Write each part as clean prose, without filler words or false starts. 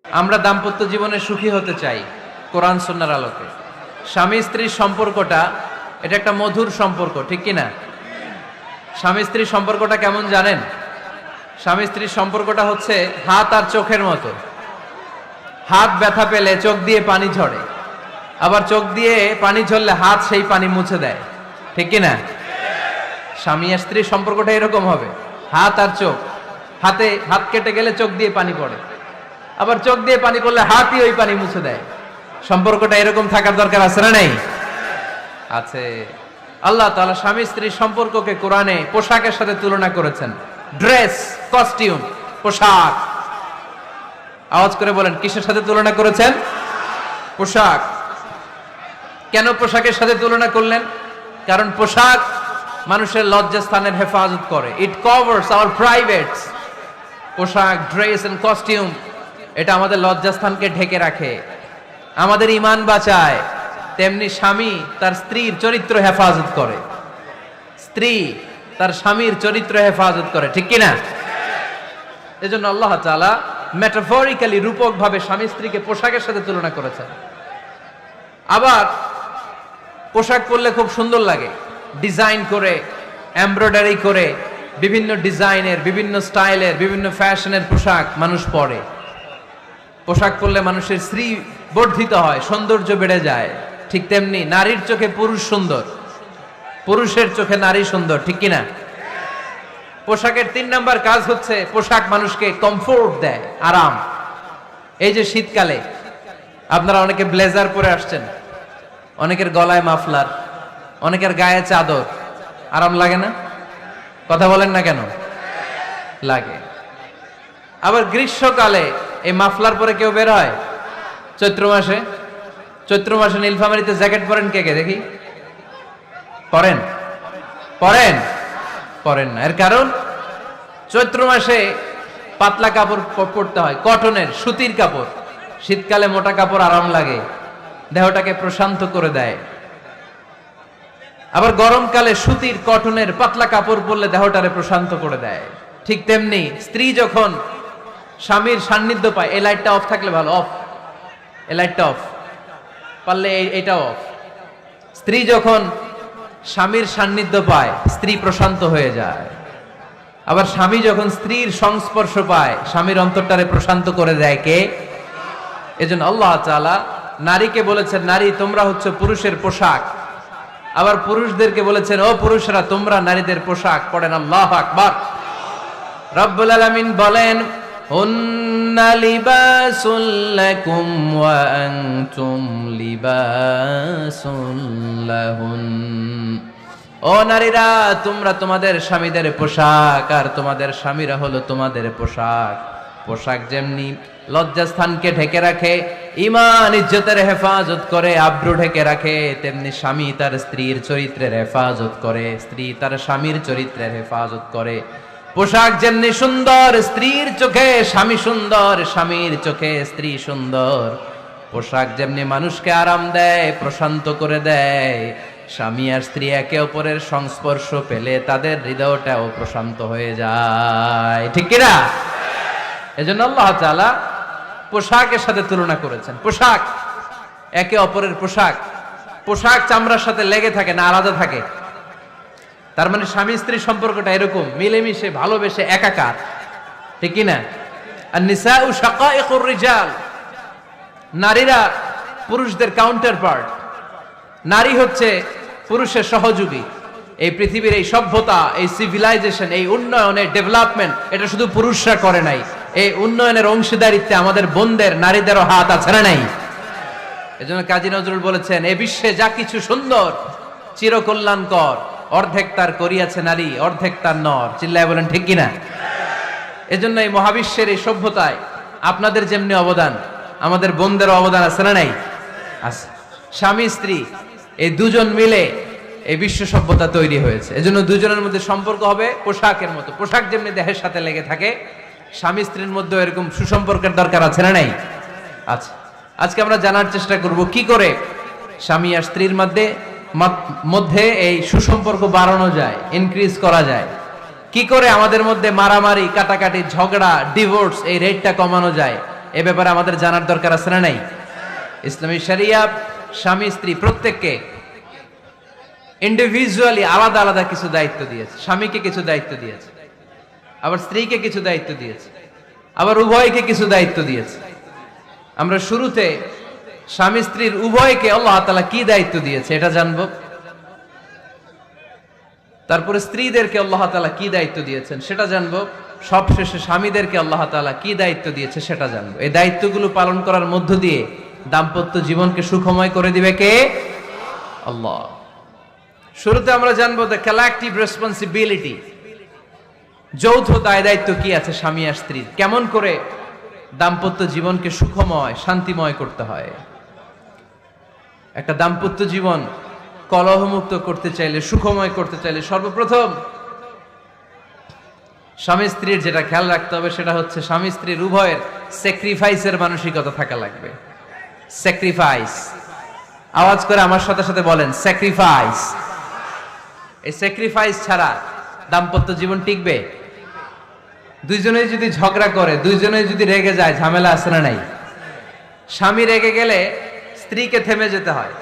আমরা দাম্পত্য জীবনে সুখী হতে চাই কোরআন সুন্নাহর আলোকে। স্বামী স্ত্রীর সম্পর্কটা এটা একটা মধুর সম্পর্ক, ঠিক কি না? স্বামী স্ত্রীর সম্পর্কটা কেমন জানেন? স্বামী স্ত্রীর সম্পর্কটা হচ্ছে হাত আর চোখের মতো। হাত ব্যথা পেলে চোখ দিয়ে পানি ঝরে, আবার চোখ দিয়ে পানি ঝরলে হাত সেই পানি মুছে দেয়, ঠিক কি না? স্বামী আর স্ত্রীর সম্পর্কটা এরকম হবে, হাত আর চোখ। হাত কেটে গেলে চোখ দিয়ে পানি পড়ে, আবার চোখ দিয়ে পানি পড়লে হাতই ওই পানি মুছে দেয়। সম্পর্কটা এরকম থাকার দরকার আছে না নাই? আছে। আল্লাহ তাআলা স্বামী স্ত্রীর সম্পর্ককে কোরআনে পোশাকের সাথে তুলনা করেছেন। ড্রেস, কস্টিউম, পোশাক। আওয়াজ করে বলেন, কিসের সাথে তুলনা করেছেন? পোশাক। কেন পোশাকের সাথে তুলনা করলেন? কারণ পোশাক মানুষের লজ্জাস্থানের হেফাজত করে। ইট কভারস আওয়ার প্রাইভেটস। পোশাক, ড্রেস এন্ড কস্টিউম এটা আমাদের লজ্জাস্থানকে ঢেকে রাখে, আমাদের ঈমান বাঁচায়। তেমনি স্বামী তার স্ত্রীর চরিত্র হেফাজত করে, স্ত্রী তার স্বামীর চরিত্র হেফাজত করে, ঠিক কি না? এজন্য আল্লাহ তাআলা মেটাফরিক্যালি, রূপক ভাবে স্বামী স্ত্রীকে পোশাকের সাথে তুলনা করেছেন। আবার পোশাক পরলে খুব সুন্দর লাগে, ডিজাইন করে, এমব্রয়ডারি করে, বিভিন্ন ডিজাইনের, বিভিন্ন স্টাইলের, বিভিন্ন ফ্যাশনের পোশাক মানুষ পরে। পোশাক পরলে মানুষের শ্রী বর্ধিত হয়, সৌন্দর্য বেড়ে যায়। ঠিক তেমনি নারীর চোখে পুরুষ সুন্দর, পুরুষের চোখে নারী সুন্দর, ঠিক কিনা? পোশাকের 3 নাম্বার কাজ হচ্ছে পোশাক মানুষকে কমফোর্ট দেয়, আরাম। এই যে শীতকালে আপনারা অনেকে ব্লেজার পরে আসছেন, অনেকের গলায় মাফলার, অনেকের গায়ে চাদর, আরাম লাগে না? কথা বলেন না কেন? লাগে। আবার গ্রীষ্মকালে এই মাফলার পরে কেউ বের হয়? চৈত্র মাসে নীলফামারীতে জ্যাকেট পরেন কে কে দেখি? পরেন? পরেন না। এর কারণ চৈত্র মাসে পাতলা কাপড় পরতে হয়, কটনের, সুতির কাপড়। শীতকালে মোটা কাপড় আরাম লাগে, দেহটাকে প্রশান্ত করে দেয়। আবার গরমকালে সুতির, কটনের পাতলা কাপড় পরলে দেহটারে প্রশান্ত করে দেয়। ঠিক তেমনি স্ত্রী যখন স্বামীর সান্নিধ্য পায়, এই লাইটটা অফ থাকলে ভালো, অফ, এই লাইটটা অফ, পারলে এইটা অফ। স্ত্রী যখন স্বামীর সান্নিধ্য পায়, স্ত্রী প্রশান্ত হয়ে যায়। আবার স্বামী যখন স্ত্রীর সংস্পর্শ পায়, স্বামীর অন্তরটারে প্রশান্ত করে দেয় কে? এজন্য আল্লাহ তাআলা নারীকে বলেছেন, নারী তোমরা হচ্ছে পুরুষের পোশাক। আবার পুরুষদেরকে বলেছেন, ও পুরুষরা তোমরা নারীদের পোশাক। পড়েন আল্লাহু আকবার। রব্বুল আলামিন বলেন, হুন্না লিবাসুল লাকুম ওয়া আনতুম লিবাসুল লাহুন। ও নারীরা, তোমরা তোমাদের স্বামীদের পোশাক, আর তোমাদের স্বামীরা হলো তোমাদের পোশাক। পোশাক যেমনি লজ্জাস্থানকে ঢেকে রাখে, ঈমান ইজ্জতের হেফাজত করে, আব্রু ঢেকে রাখে, তেমনি স্বামী তার স্ত্রীর চরিত্রের হেফাজত করে, স্ত্রী তার স্বামীর চরিত্রের হেফাজত করে। পোশাক যেমনি সুন্দর, স্ত্রীর চোখে স্বামী সুন্দর, স্বামীর চোখে স্ত্রী সুন্দর। পোশাক যেমনি মানুষকে আরাম দেয়, প্রশান্ত করে দেয়, স্বামী আর স্ত্রী একে অপরের সংস্পর্শ পেলে তাদের হৃদয়টাও প্রশান্ত হয়ে যায়, ঠিক কিনা? এজন্য আল্লাহ তাআলা পোশাকের সাথে তুলনা করেছেন। পোশাক একে অপরের পোশাক। পোশাক চামড়ার সাথে লেগে থাকে না, আলাদা থাকে। তার মানে স্বামী স্ত্রীর সম্পর্কটা এরকম, মিলেমিশে ভালোবেসে একাকার, ঠিক কিনা? আর নিসাউ শাকাইকুর রিজাল, নারীরা পুরুষদের কাউন্টার পার্ট। নারী হচ্ছে পুরুষের সহযোগী। এই পৃথিবীর এই সভ্যতা, এই সিভিলাইজেশন, এই উন্নয়নের ডেভেলপমেন্ট, এটা শুধু পুরুষরা করে নাই। এই উন্নয়নের অংশীদারিত্বে আমাদের বোনদের, নারীদেরও হাত আছে না নাই? এজন্য কাজী নজরুল বলেছেন, এ বিশ্বে যা কিছু সুন্দর চিরকল্যাণকর, অর্ধেক তার করিয়াছে নারী, অর্ধেক তার নর। চিল্লায় বলেন ঠিক কিনা? এজন্য এই মহাবিশ্বের এই সভ্যতায় আপনাদের যেমনি অবদান, আমাদের বোনদেরও অবদান আছে না নাই? আছে। স্বামী স্ত্রী এই দুজন মিলে এই বিশ্ব সভ্যতা তৈরি হয়েছে। এজন্য দুজনের মধ্যে সম্পর্ক হবে পোশাকের মতো। পোশাক যেমনি দেহের সাথে লেগে থাকে, স্বামী স্ত্রীর মধ্যে এরকম সুসম্পর্কের দরকার আছে না নাই? আচ্ছা, আজকে আমরা জানার চেষ্টা করব কি করে স্বামী আর স্ত্রীর মধ্যে এই সুসম্পর্ক বাড়ানো যায়, ইনক্রিজ করা যায়। কি করে আমাদের মধ্যে মারামারি, কাটাকাটি, ঝগড়া, ডিভোর্স এই রেটটা কমানো যায়। এ ব্যাপারে আমাদের জানার দরকার আছে না নাই? ইসলামী শরিয়া স্বামী স্ত্রী প্রত্যেককে ইন্ডিভিজুয়ালি আলাদা আলাদা কিছু দায়িত্ব দিয়েছে। স্বামীকে কিছু দায়িত্ব দিয়েছে, আবার স্ত্রীকে কিছু দায়িত্ব দিয়েছে, আবার উভয়কে কিছু দায়িত্ব দিয়েছে। আমরা শুরুতে স্বামী স্ত্রীর উভয়কে আল্লাহ তাআলা কি দায়িত্ব দিয়েছে এটা জানবো। তারপরে স্ত্রীদেরকে আল্লাহ তাআলা কি দায়িত্ব দিয়েছেন সেটা জানবো। সবশেষে স্বামীদেরকে আল্লাহ তাআলা কি দায়িত্ব দিয়েছে সেটা জানবো। এই দায়িত্বগুলো পালন করার মধ্য দিয়ে দাম্পত্য জীবনকে সুখময় করে দিবে কে? আল্লাহ। শুরুতে আমরা জানবো দ্য কালেক্টিভ রেসপন্সিবিলিটি, যৌথ দায় দায়িত্ব কি আছে স্বামী আর স্ত্রীর, কেমন করে দাম্পত্য জীবনকে সুখময় শান্তিময় করতে হয়। একটা দাম্পত্য জীবন কলহমুক্ত করতে চাইলে, সুখময় করতে চাইলে সর্বপ্রথম স্বামী স্ত্রীর যেটা খেয়াল রাখতে হবে সেটা হচ্ছে স্বামী স্ত্রীর উভয়ের স্যাক্রিফাইসের মানসিকতা থাকা লাগবে। স্যাক্রিফাইস, আওয়াজ করে আমার সাথে সাথে বলেন স্যাক্রিফাইস। এই স্যাক্রিফাইস ছাড়া দাম্পত্য জীবন টিকবে? দুইজনেই যদি ঝগড়া করে, দুইজনেই যদি রেগে যায়, ঝামেলা আছে না নাই? স্বামী রেগে গেলে স্ত্রীকে থেমে যেতে হয়,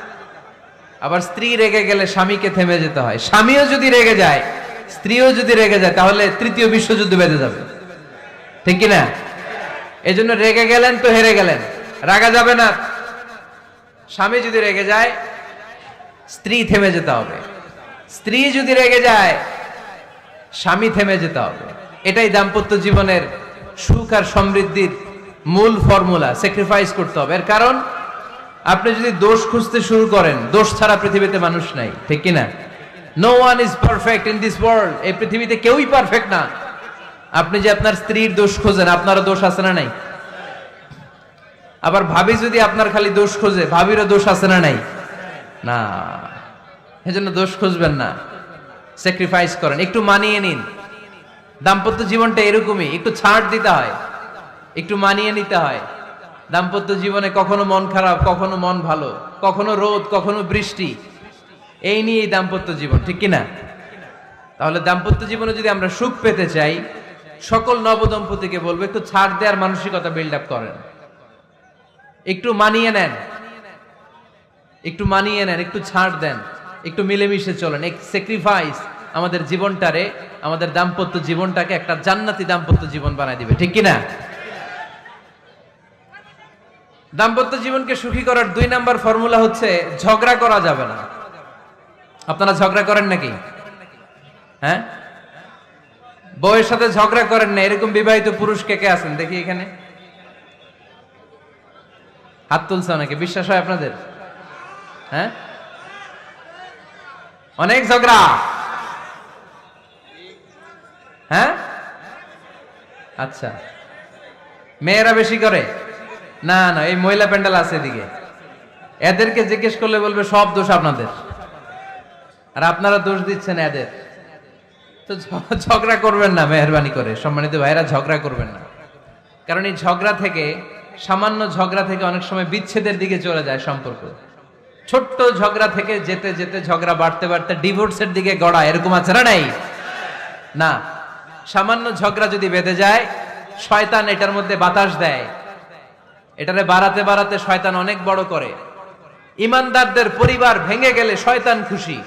আবার স্ত্রী রেগে গেলে স্বামীকে থেমে যেতে হয়। স্বামীও যদি রেগে যায়, স্ত্রীও যদি রেগে যায়, তাহলে তৃতীয় বিশ্বযুদ্ধ বেঁধে যাবে, ঠিক কিনা? এই জন্য রেগে গেলেন তো হেরে গেলেন, রাগা যাবে না। স্বামী যদি রেগে যায়, স্ত্রী থেমে যেতে হবে। স্ত্রী যদি রেগে যায়, স্বামী থেমে যেতে হবে। এটাই দাম্পত্য জীবনের সুখ আর সমৃদ্ধির মূল ফর্মুলা। স্যাক্রিফাইস করতে হবে। এর কারণ আপনি যদি দোষ খুঁজতে শুরু করেন, দোষ ছাড়া পৃথিবীতে মানুষ নাই, ঠিক কিনা? No one is perfect in this world. এই পৃথিবীতে কেউই পারফেক্ট না। আপনি যে আপনার স্ত্রীর দোষ খোঁজেন, আপনারও দোষ আছে না নাই? আবার ভাবি যদি আপনার খালি দোষ খোঁজে, ভাবিরও দোষ আছে না নাই? না, এজন্য দোষ খুঁজবেন না, স্যাক্রিফাইস করেন, একটু মানিয়ে নিন। দাম্পত্য জীবনটা এরকমই, একটু ছাড় দিতে হয়, একটু মানিয়ে নিতে হয়। দাম্পত্য জীবনে কখনো মন খারাপ, কখনো মন ভালো, কখনো রোদ, কখনো বৃষ্টি, এই নিয়েই দাম্পত্য জীবন, ঠিক কিনা? তাহলে দাম্পত্য জীবনে যদি আমরা সুখ পেতে চাই, সকল নবদম্পতিকে বলবো একটু ছাড় দেওয়ার মানসিকতা বিল্ড আপ করেন। একটু মানিয়ে নেন, একটু মানিয়ে নেন, একটু ছাড় দেন, একটু মিলেমিশে চলেন। এক স্যাক্রিফাইস আমাদের জীবনটারে, আমাদের দাম্পত্য জীবনটাকে একটা জান্নাতি দাম্পত্য জীবন বানায় দিবে, ঠিক কিনা? দাম্পত্য জীবনকে সুখী করার 2 নাম্বার ফর্মুলা হচ্ছে ঝগড়া করা যাবে না। আপনারা ঝগড়া করেন নাকি? হ্যাঁ, বউয়ের সাথে ঝগড়া করেন না এরকম বিবাহিত পুরুষ কে কে আছেন দেখি এখানে? হাত তুলছে অনেকে। বিশ্বাস হয় আপনাদের? হ্যাঁ, অনেক ঝগড়া। হ্যাঁ, আচ্ছা, মেয়েরা বেশি করে? না না, এই মহিলা প্যান্ডেল আছে এদিকে, এদেরকে জিজ্ঞেস করলে বলবে সব দোষ আপনাদের, আর আপনারা দোষ দিচ্ছেন এদের। তো ঝগড়া করবেন না, মেহরবানি করে সম্মানিত ভাইরা, ঝগড়া করবেন না। কারণ এই ঝগড়া থেকে, সামান্য ঝগড়া থেকে অনেক সময় বিচ্ছেদের দিকে চলে যায় সম্পর্ক। ছোট্ট ঝগড়া থেকে যেতে যেতে ঝগড়া বাড়তে বাড়তে ডিভোর্সের দিকে গড়া, এরকম আছে না নাই? না, সামান্য ঝগড়া যদি বেঁধে যায়, শয়তান এটার মধ্যে বাতাস দেয়, এটারে বাড়াতে বাড়াতে শয়তান অনেক বড় করে। ইমানদারদের পরিবার ভেঙে গেলে শয়তান খুশি,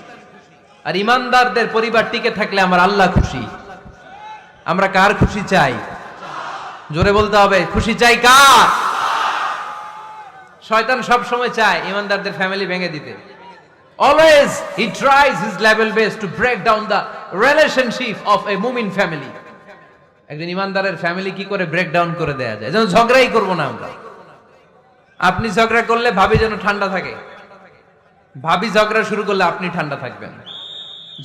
আর ইমানদারদের পরিবার টিকে থাকলে আমার আল্লাহ খুশি। আমরা কার খুশি চাই? জোরে বলতে হবে, খুশি চাই কার? শয়তান সব সময় চায় ইমানদারদের ফ্যামিলি ভেঙে দিতে। Always he tries his level best to break down the relationship of a মুমিন ফ্যামিলি। একজন ইমানদারের ফ্যামিলি কি করে ব্রেক ডাউন করে দেয়া যায়? যেন ঝগড়াই করবো না আমরা। আপনি ঝগড়া করলে ভাবি যেন ঠান্ডা থাকে, ভাবি ঝগড়া শুরু করলে আপনি ঠান্ডা থাকবেন।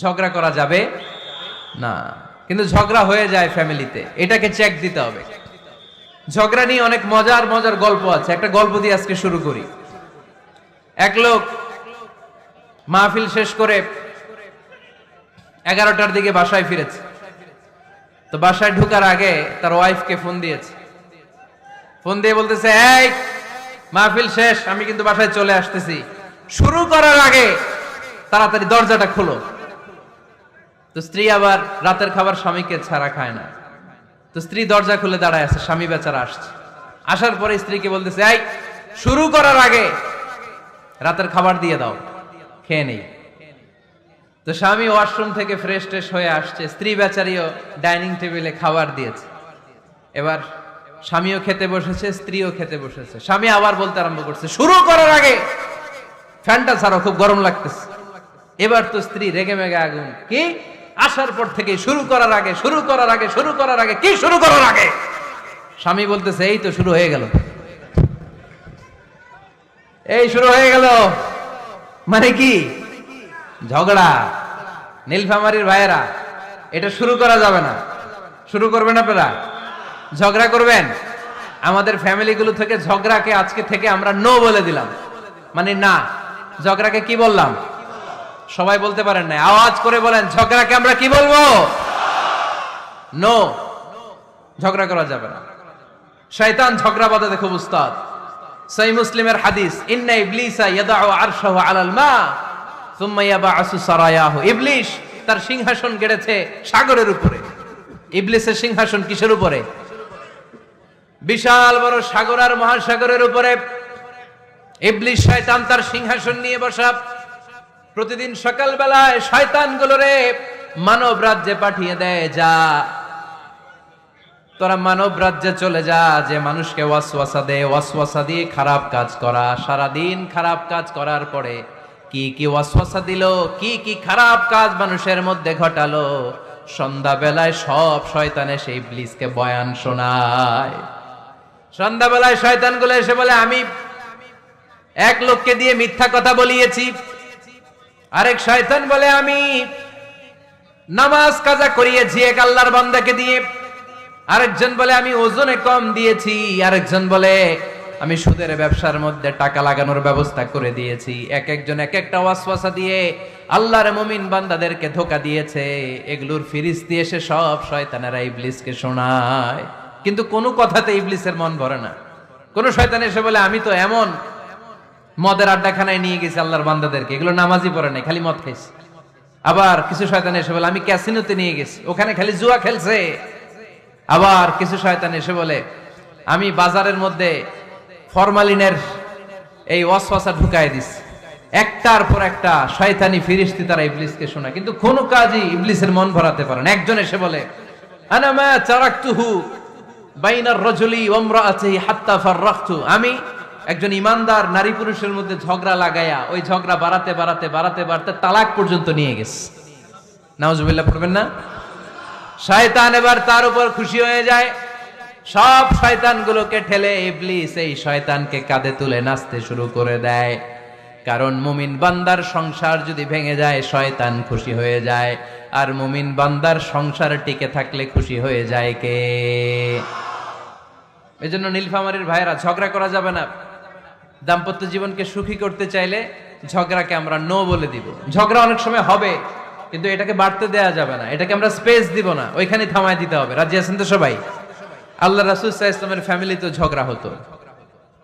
ঝগড়া করা যাবে না, কিন্তু ঝগড়া হয়ে যায় ফ্যামিলিতে, এটাকে চেক দিতে হবে। ঝগড়া নিয়ে অনেক মজার মজার গল্প আছে। একটা গল্প দিয়ে আজকে শুরু করি। এক লোক মাহফিল শেষ করে 11টার দিকে বাসায় ফিরেছে। তো বাসায় ঢোকার আগে তার ওয়াইফকে ফোন দিয়েছে। ফোন দিয়ে বলতেছে, এই মাহফিল শেষ, আমি কিন্তু বাসায় চলে আসতেছি, শুরু করার আগে তাড়াতাড়ি দরজাটা খোলো। তো স্ত্রী আবার রাতের খাবার স্বামীকে ছাড়া খায় না। তো স্ত্রী দরজা খুলে দাঁড়ায় আছে, স্বামী বেচারা আসছে। আসার পরে স্ত্রীকে বলতেছে, এই শুরু করার আগে রাতের খাবার দিয়ে দাও, খেয়ে নেই। তো স্বামী ওয়াশরুম থেকে ফ্রেশ ট্রেশ হয়ে আসছে, স্ত্রী বেচারিও ডাইনিং টেবিলে খাবার দিয়েছে। এবার স্বামীও খেতে বসেছে, স্ত্রীও খেতে বসেছে। স্বামী আবার বলতে আরম্ভ করছে, শুরু করার আগে ফ্যানটা ছাড়ো, খুব গরম লাগতেছে। এবার তো স্ত্রী রেগে মেগে আগুন, কি আসার পর থেকে শুরু করার আগে, শুরু করার আগে, শুরু করার আগে, কি শুরু করার আগে? স্বামী বলতেছে, এই তো শুরু হয়ে গেল, এই শুরু হয়ে গেল। মানে কি? ঝগড়া। নীলফামারীর ভাইয়েরা, এটা শুরু করা যাবে না। শুরু করবেন আপনারা? ঝগড়া করবেন? আমাদের ফ্যামিলিগুলো থেকে ঝগড়াকে আজকে থেকে আমরা নো বলে দিলাম। মানে না, ঝগড়াকে কি বললাম? সবাই বলতে পারেন না, আওয়াজ করে বলেন, ঝগড়াকে আমরা কি বলবো? নো। ঝগড়া করা যাবে না। শয়তান ঝগড়া বাঁধাতে খুব উস্তাদ। সহিহ মুসলিমের হাদিস, ইন্না ইবলিসা ইয়াদাউ আরশাহু আলাল মা সুম্মা ইয়াবআসু সারায়াহু। ইবলিস তার সিংহাসন গেড়েছে সাগরের উপরে। ইবলিসের সিংহাসন কিসের উপরে? বিশাল বড় সাগর আর মহাসাগরের উপরে ইবলিস শয়তান তার সিংহাসন নিয়ে বসা। প্রতিদিন সকাল বেলায় শয়তানগুলোরে মানব রাজ্যে পাঠিয়ে দেয়, যা তোরা মানব রাজ্যে চলে যা, যে মানুষকে ওয়াসওয়াসা দেয়, ওয়াসওয়াসা দিয়ে খারাপ কাজ করা। সারাদিন খারাপ কাজ করার পরে কি কি ওয়াসওয়াসা দিল, কি কি খারাপ কাজ মানুষের মধ্যে ঘটালো, সন্ধ্যা বেলায় সব শয়তানে সেই ইবলিসকে বয়ান শোনায়। সন্ধ্যা বেলায় শয়তানগুলো এসে বলে, আমি এক লোককে দিয়ে মিথ্যা কথা বলিয়েছি। আরেক শয়তান বলে, আমি নামাজ কাজা করিয়েছি এক আল্লাহর বান্দাকে দিয়ে। আরেকজন বলে, আমি ওজনে কম দিয়েছি। আরেকজন বলে, আমি সুদের ব্যবসার মধ্যে টাকা লাগানোর ব্যবস্থা করে দিয়েছি। এক একজন এক একটা ওয়াসওয়াসা দিয়ে আল্লাহর মুমিন বান্দাদেরকে ধোঁকা দিয়েছে। এগুলোর ফিরিস্তি এসে সব শয়তানেরা ইবলিসকে শোনায়, কিন্তু কোনো কথাতে ইবলিসের মন ভরে না। কোন শয়তান এসে বলে, আমি তো এমন মদের আড্ডাখানায় নিয়ে গেছি আল্লাহর বান্দাদেরকে, এগুলো নামাজই পড়ে নাই, খালি মদ খাইছে। আবার কিছু শয়তান এসে বলে, আমি ক্যাসিনোতে নিয়ে গেছি, ওখানে খালি জুয়া খেলছে। আবার কিছু শয়তান এসে বলে, আমি বাজারের মধ্যে ফরমালিনের এই ওয়াসওয়াসা ঢুকাই দিছি। একটার পর একটা শয়তানি ফিরিস্তি তারা ইবলিসকে শোনায়, কিন্তু কোনো কাজই ইবলিসের মন ভরাতে পারে না। একজন এসে বলে, আনা মা তারাকতুহু বাইনার রাজুলি ওয়া ইমরাআতিহি হাত্তা ফাররাকতু। আমি একজন ইমানদার নারী পুরুষের মধ্যে ঝগড়া লাগায়া ওই ঝগড়া বাড়াতে বাড়াতে বাড়াতে বাড়াতে তালাক পর্যন্ত নিয়ে গেছে। নাউজুবিল্লাহ পড়বেন না? শয়তান এবার তার উপর খুশি হয়ে যায়। সব শয়তানগুলোকে ঠেলে ইবলিস এই শয়তানকে কাঁধে তুলে নাচতে শুরু করে দেয়। কারণ মুমিন বান্দার সংসার যদি ভেঙে যায় শয়তান খুশি হয়ে যায়, আর মুমিন বান্দার সংসার টিকে থাকলে খুশি হয়ে যায় কে? এজন্য নীলফামারীর ভাইয়েরা, ঝগড়া করা যাবে না। দাম্পত্য জীবনকে সুখী করতে চাইলে ঝগড়াকে আমরা নো বলে দিব। ঝগড়া অনেক সময় হবে, কিন্তু এটাকে বাড়তে দেয়া যাবে না, এটাকে আমরা স্পেস দিব না, ওইখানে থামায় দিতে হবে। রাজি আছেন তো সবাই? আল্লাহ রাসূল সাল্লাল্লাহু আলাইহি ওয়াসাল্লামের ফ্যামিলিতে ঝগড়া হতো।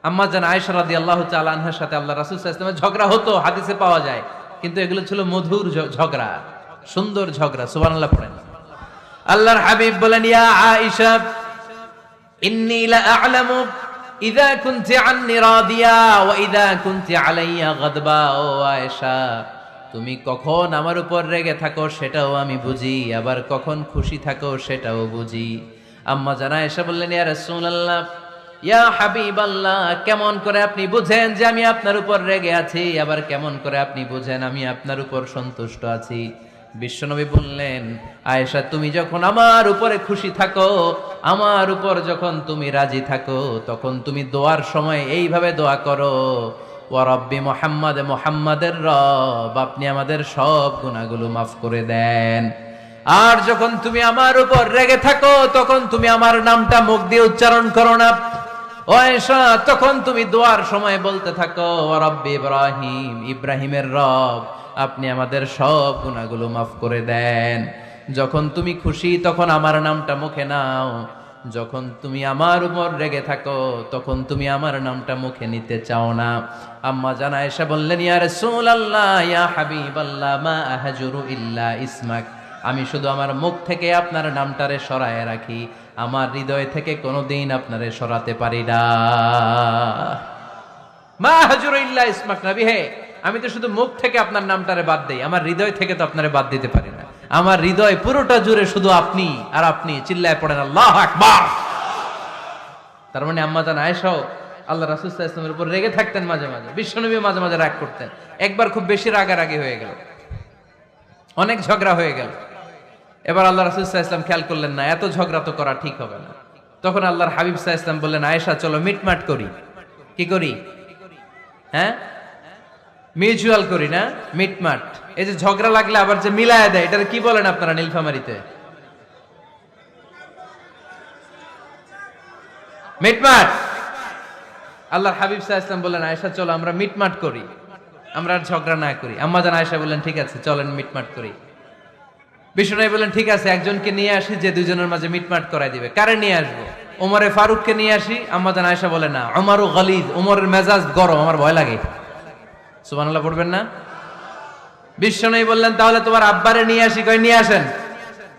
আম্মা জান আয়েশা রাদিয়াল্লাহু তাআলা আনহার সাথে আল্লাহ রাসূল সাল্লাল্লাহু আলাইহি ওয়াসাল্লামের ঝগড়া হতো, হাদিসে পাওয়া যায়। কিন্তু এগুলো ছিল মধুর ঝগড়া, সুন্দর ঝগড়া। সুবহানাল্লাহ পড়েন। আল্লাহর হাবিব বলেন, ইয়া আয়েশা ইন্নী লা আ'লামু ইযা কুনতি আন্নী রাদিয়া ওয়া ইযা কুনতি আলাইয়া গাদবা। ও আয়েশা, তুমি কখন আমার উপর রেগে থাকো সেটাও আমি বুঝি, আবার কখন খুশি থাকো সেটাও বুঝি। আম্মা জান আয়েশা বললেন, ইয়া রাসূলুল্লাহ, ইয়া হাবিবাল্লাহ, কেমন করে আপনি বুঝেন যে আমি আপনার উপর রেগে আছি, আবার কেমন করে আপনি বুঝেন আমি আপনার উপর সন্তুষ্ট আছি? বিশ্বনবী বললেন, আয়েশা, তুমি যখন আমার উপরে খুশি থাকো, আমার উপর যখন তুমি রাজি থাকো, তখন তুমি দোয়ার সময় এইভাবে দোয়া করো, ওয়া রাব্বি মুহাম্মাদ, মুহাম্মাদের রব, আপনি আমাদের সব গুনাহগুলো মাফ করে দেন। আর যখন তুমি আমার উপর রেগে থাকো, তখন তুমি আমার নামটা মুখ দিয়ে উচ্চারণ করো না। ও আয়েশা, তখন তুমি দোয়ার সময় বলতে থাকো, ওয়া রাব্বি ইব্রাহিম, ইব্রাহিমের রব, আপনি আমাদের সব গুনাহগুলো মাফ করে দেন। যখন তুমি খুশি তখন আমার নামটা মুখে নাও, যখন তুমি আমার উপর রেগে থাকো তখন তুমি আমার নামটা মুখে নিতে চাও না। আম্মা জান আয়েশা বললেন, ইয়া রাসূলুল্লাহ, ইয়া হাবিবাল্লাহ, মা আহজুরু ইল্লা ইসমাক, আমি শুধু আমার মুখ থেকে আপনার নামটারে সরায় রাখি, আমার হৃদয় থেকে কোনোদিন আপনারে সরাতে পারি না। মা হাজুরু ইল্লা ইসমাক নবী হে, আমি তো শুধু মুখ থেকে আপনার নামটারে বাদ দেই, আমার হৃদয় থেকে তো আপনারে বাদ দিতে পারি না। আমার হৃদয় পুরোটা জুড়ে শুধু আপনি আর আপনি। চিল্লায় পড়েন আল্লাহু আকবার। তার মানে আম্মা জান আয়েশাও আল্লাহ রাসূল সাল্লাল্লাহু আলাইহি ওয়াসাল্লামের উপর রেগে থাকতেন মাঝে মাঝে, বিশ্বনবী মাঝে মাঝে রাগ করতেন। একবার খুব বেশি রাগারাগি হয়ে গেল, অনেক ঝগড়া হয়ে গেল। এবার আল্লাহ রাসূল সাল্লাল্লাহু আলাইহি ওয়াসাল্লাম খেয়াল করলেন না, এত ঝগড়া তো করা ঠিক হবে না। তখন আল্লাহর হাবিব সাল্লাল্লাহু আলাইহি ওয়াসাল্লাম বললেন, আয়েশা চলো মিটমাট করি। কি করি? হ্যাঁ, মিউচুয়াল করি না, মিটমাট। এই যে ঝগড়া লাগলে আবার যে মিলায়া দেয়, এটার কি বলেন আপনারা নীলফামারীতে? মিটমাট। আল্লাহর হাবিব সাল্লাল্লাহু আলাইহি ওয়াসাল্লাম বললেন, আয়েশা চলো আমরা মিটমাট করি, আমরা আর ঝগড়া না করি। আম্মা জান আয়েশা বললেন, ঠিক আছে চলেন মিটমাট করি। বিষ্ণু বললেন, ঠিক আছে একজনকে নিয়ে আসি যে দুইজনের মাঝে মিটমাট করাই দিবে। কারে নিয়ে আসবো? ওমরে ফারুককে নিয়ে আসি। আম্মা জান আয়েশা বলে, না, ওমরও গলিদ, ওমরের মেজাজ গরম, আমার ভয় লাগে। সুবহানাল্লাহ পড়বেন না? বিষ্ণু বললেন, তাহলে তোমার আব্বারে নিয়ে আসি। কই নিয়ে আসেন,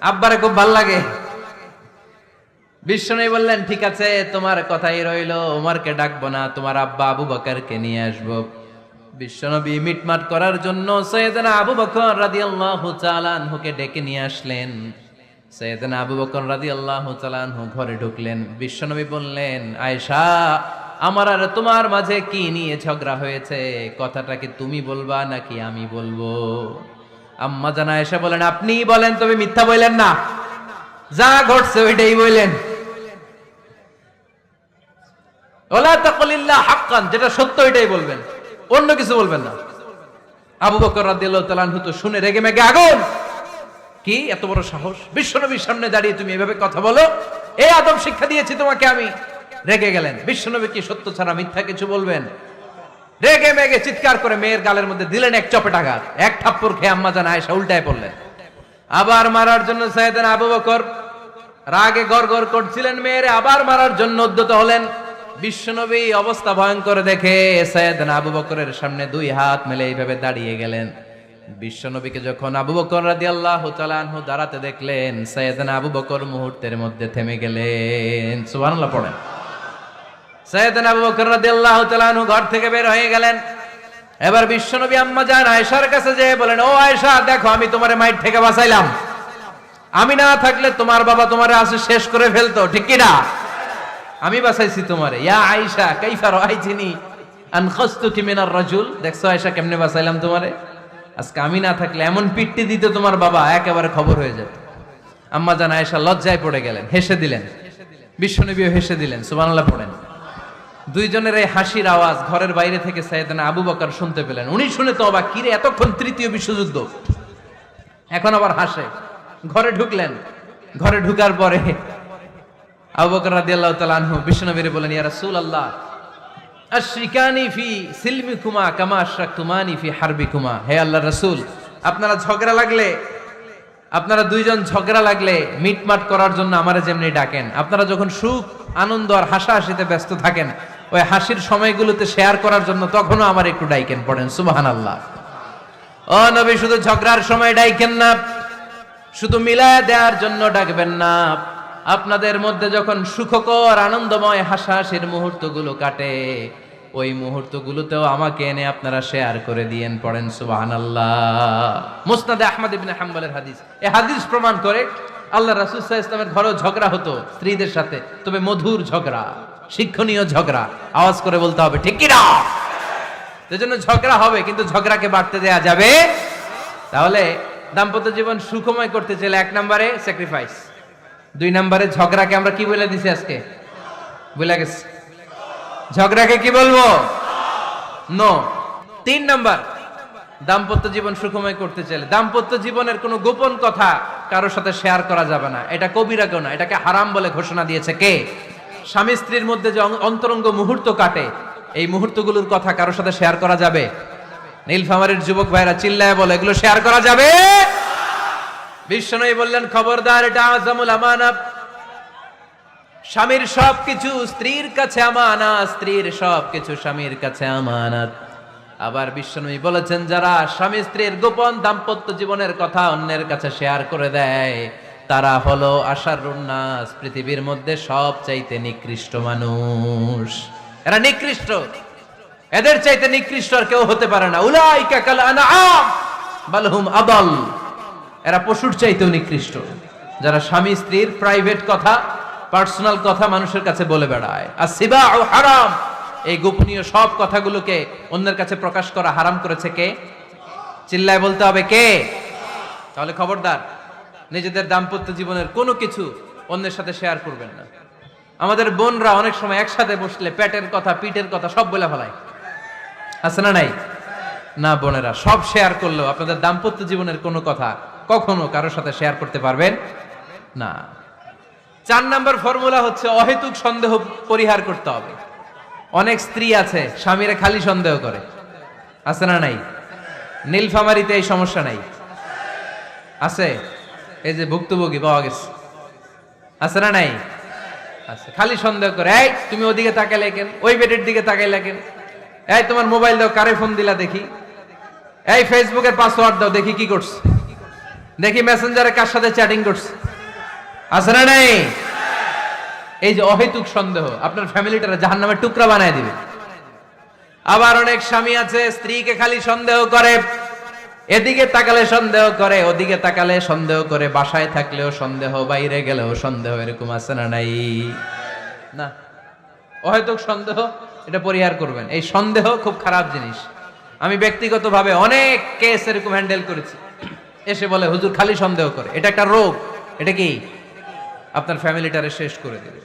আব্বারে খুব ভাল লাগে। বিষ্ণু বললেন, ঠিক আছে তোমার কথাই রইলো, ওমরকে ডাকবো না, তোমার আব্বা আবু বকরকে নিয়ে আসবো। বিশ্বনবী মিটমাট করার জন্য সাইয়েদনা আবু বকর রাদিয়াল্লাহু তাআলা আনহুকে ডেকে নিয়ে আসলেন। সাইয়েদনা আবু বকর রাদিয়াল্লাহু তাআলা আনহু ঘরে ঢুকলেন। বিশ্বনবী বললেন, আয়েশা আমার আর তোমার মাঝে কি নিয়ে ঝগড়া হয়েছে? কথাটা কি তুমি বলবা নাকি আমি বলবো? আম্মা জান আয়েশা বলেন, আপনিই বলেন, তবে মিথ্যা বললেন না, যা ঘটছে ওইটাই বললেন। ওয়ালা তাকুলিল্লা হাক্কান, যেটা সত্য ওইটাই বলবেন, অন্য কিছু বলবেন না। আবু বকর রাদিয়াল্লাহু তাআলা আনহু তো শুনে রেগে মেগে আগুন। কি এত বড় সাহস, বিশ্বনবীর সামনে দাঁড়িয়ে তুমি এভাবে কথা বলো? এই আদব শিক্ষা দিয়েছি তোমাকে আমি। রেগে গেলেন। বিশ্বনবী কি সত্য ছাড়া মিথ্যা কিছু বলবেন? রেগে মেগে চিৎকার করে মেয়ের গালের মধ্যে দিলেন এক চপেটাঘাত। এক থাপ্পড় খেয়ে আম্মা জান আয়েশা উল্টায় পড়লেন। আবার মারার জন্য সাইয়েদনা আবু বকর রাগে গড়গড় করছিলেন, মেয়েরে আবার মারার জন্য উদ্যত হলেন। বিশ্বনবী অবস্থা ভয়ঙ্কর দেখে সাইয়েদনা আবু বকরের সামনে দুই হাত মেলে এইভাবে দাঁড়িয়ে গেলেন। বিশ্বনবীকে যখন আবু বকর রাদিয়াল্লাহু তাআলা আনহু দাঁড়াতে দেখলেন, সাইয়েদনা আবু বকর মুহূর্তের মধ্যে থেমে গেলেন। সুবহানাল্লাহ পড়েন। সাইয়েদনা আবু বকর রাদিয়াল্লাহু তাআলা আনহু ঘর থেকে বের হয়ে গেলেন। এবার বিশ্বনবী আম্মা জান আয়েশার কাছে যেয়ে বলেন, ও আয়েশা দেখো, আমি তোমারে মাইর থেকে বাঁচাইলাম। আমি না থাকলে তোমার বাবা তোমারে আসে শেষ করে ফেলতো, ঠিক কি না? আমি বাঁচাইছি তোমারে। ইয়া আয়েশা কাইফা রাআইতিনি আনখাসতুকি মিনার রাজুল, দেখছো আয়েশা কেমনে বাঁচাইলাম তোমারে? আজকে আমি না থাকলে এমন পিট্টি দিত তোমার বাবা, একেবারে খবর হয়ে যেত। আম্মা জান আয়েশা লজ্জায় পড়ে গেলেন, হেসে দিলেন। বিশ্বনবীও হেসে দিলেন। সুবহানাল্লাহ পড়েন। দুইজনের এই হাসির আওয়াজ ঘরের বাইরে থেকে সাইয়েদনা আবু বকর শুনতে পেলেন। উনি শুনে তো অবাক, কিরে এতক্ষণ তৃতীয় বিশ্বযুদ্ধ, এখন আবার হাসে। ঘরে ঢুকলেন। ঘরে ঢুকার পরে আবু বকর রাদিয়াল্লাহু তাআলা আনহু বিশ্বনবীরে বলেন, ইয়া রাসূলুল্লাহ আশরিকানি ফি সিলমিকুমা কামা আশরাকতুমানি ফি হারবিকুমা। হে আল্লাহর রাসূল, আপনারা দুইজন ঝগড়া লাগলে মিটমাট করার জন্য আমারে যেমনি ডাকেন, আপনারা যখন সুখ আনন্দ আর হাসাহাসিতে ব্যস্ত থাকেন, ওই হাসির সময়গুলোতে শেয়ার করার জন্য তখনও আমার একটু ডাইকেন। পড়েন সুবহানাল্লাহ। ও নবী, শুধু ঝগড়ার সময় ডাইকেন না, শুধু মিলায়া দেওয়ার জন্য ডাকবেন না। আপনাদের মধ্যে যখন সুখকর আনন্দময় হাসাহাসির মুহূর্তগুলো কাটে, ওই মুহূর্তগুলোতেও আমাকে এনে আপনারা শেয়ার করে দিয়েন। পড়েন সুবহানাল্লাহ। মুসনাদে আহমদ ইবনে হাম্বলের হাদিস। এই হাদিস প্রমাণ করে আল্লাহ রাসূল সাল্লাল্লাহু আলাইহি ওয়াসাল্লামের ঘরেও ঝগড়া হতো স্ত্রীদের সাথে, তবে মধুর ঝগড়া, শিক্ষণীয় ঝগড়া। আওয়াজ করে বলতে হবে, ঠিক কি না? এজন্য ঝগড়া হবে, কিন্তু ঝগড়াকে বাড়তে দেয়া যাবে। তাহলে দাম্পত্য জীবন সুখময় করতে চাইলে 1 নম্বরে স্যাক্রিফাইস, 2 নম্বরে ঝগড়াকে আমরা কি বলে দিছি আজকে? ভুলে গেছি। ঝগড়াকে কি বলবো? নো। 3 নাম্বার, দাম্পত্য জীবন সুখময় করতে চাইলে দাম্পত্য জীবনের কোনো গোপন কথা কারোর সাথে শেয়ার করা যাবে না। এটা কবিরা গুনাহ, এটাকে হারাম বলে ঘোষণা দিয়েছে কে? স্বামী স্ত্রীর মধ্যে যে অন্তরঙ্গ মুহূর্ত কাটে, এই মুহূর্তগুলোর কথা কারোর সাথে শেয়ার করা যাবে? নীলফামারীর যুবক ভাইরা চিল্লায় বলে, এগুলো শেয়ার করা যাবে? বিশ্বনবী বললেন, খবরদার, এটা আযামুল আমানাত। স্বামীর সবকিছু স্ত্রীর কাছে আমানত, স্ত্রীর সবকিছু স্বামীর কাছে আমানত। আবার বিশ্বনবী বলেছেন, যারা স্বামী স্ত্রীর গোপন দাম্পত্য জীবনের কথা অন্যের কাছে শেয়ার করে দেয় তারা হলো আশারুন নাস, পৃথিবীর মধ্যে সবচাইতে নিকৃষ্ট মানুষ। এরা নিকৃষ্ট, এদের চাইতে নিকৃষ্ট আর কেউ হতে পারে না। উলাইকা কাল আনআম বাল হুম আদাল, এরা পশুর চাইতেও নিকৃষ্ট, যারা স্বামী স্ত্রীর প্রাইভেট কথা, পার্সোনাল কথা মানুষের কাছে বলে বেড়ায়। আর সিবাউ হারাম, এই গোপনীয় সব কথাগুলোকে অন্যের কাছে প্রকাশ করা হারাম করেছে কে? চিল্লায় বলতে হবে কে? তাহলে খবরদার, নিজেদের দাম্পত্য জীবনের কোনো কিছু অন্যের সাথে শেয়ার করবেন না। আমাদের বোনরা অনেক সময় একসাথে বসলে পেটের কথা, পিঠের কথা সব বলে ফেলায়, আছে না নাই? না বোনেরা, সব শেয়ার করলেও আপনাদের দাম্পত্য জীবনের কোনো কথা কখনো কারোর সাথে শেয়ার করতে পারবেন না। 4 নম্বর ফর্মুলা হচ্ছে অহেতুক সন্দেহ পরিহার করতে হবে। অনেক স্ত্রী আছে স্বামীরা খালি সন্দেহ করে, আছে না নাই? নীলফামারীতে এই সমস্যা নাই? আছে, এই যে ভুক্তভোগী পাওয়া গেছে, আছে না নাই? আছে, খালি সন্দেহ করে। এই তুমি ওদিকে তাকাইলে কেন, ওই বেডের দিকে তাকাইলে কেন, এই তোমার মোবাইল দাও, কারে ফোন দিলা দেখি, এই ফেসবুকের পাসওয়ার্ড দাও দেখি কি করছে, দেখি মেসেঞ্জারে কার সাথে চ্যাটিং করছে, আছে না নাই? এই যে অহেতুক সন্দেহ আপনার ফ্যামিলিটারে জাহান্নামের টুকরা বানায় দিবে। আবার অনেক স্বামী আছে স্ত্রীকে খালি সন্দেহ করে, এদিকে তাকালে সন্দেহ করে, ওদিকে তাকালে সন্দেহ করে, বাসায় থাকলেও সন্দেহ, বাইরে গেলেও সন্দেহ, এরকম আছে না নাই? না, অহেতুক সন্দেহ এটা পরিহার করবেন। এই সন্দেহ খুব খারাপ জিনিস। আমি ব্যক্তিগতভাবে অনেক কেস এরকম হ্যান্ডেল করেছি। এসে বলে হুজুর খালি সন্দেহ করে, এটা একটা রোগ। এটা কি? আপনার ফ্যামিলিটারে শেষ করে দেবে।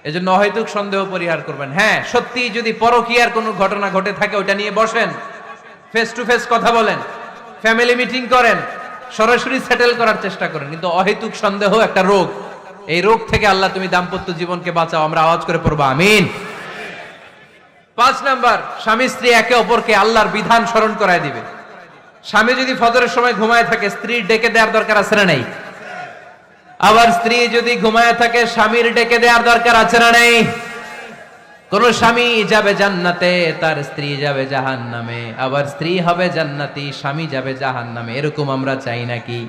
এজন্য অহেতুক সন্দেহ পরিহার করবেন। হ্যাঁ, সত্যি যদি পরকীয়ার কোনো ঘটনা ঘটে থাকে ওটা নিয়ে বসেন, ফেস টু ফেস কথা বলেন, ফ্যামিলি মিটিং করেন, সরাসরি সেটেল করার চেষ্টা করেন। কিন্তু অহেতুক সন্দেহ একটা রোগ। এই রোগ থেকে আল্লাহ তুমি দাম্পত্য জীবনকে বাঁচাও। আমরা আওয়াজ করে পড়বো আমিন। 5 নাম্বার, স্বামী স্ত্রী একে অপরকে আল্লাহর বিধান স্মরণ করায় দিবে। স্বামী যদি ফজরের সময় ঘুমায় থাকে, স্ত্রীর ডেকে দেওয়ার দরকার আছে না নাই? আবার স্ত্রী যদি ঘুমায় থাকে, স্বামীর ডেকে দেওয়ার দরকার আছে না নাই? কোন স্বামী যাবে জান্নাতে, তার স্ত্রী যাবে জাহান্নামে। আবার স্ত্রী হবে জান্নাতি, স্বামী যাবে জাহান্নামে। এরকম আমরা চাই নাকি?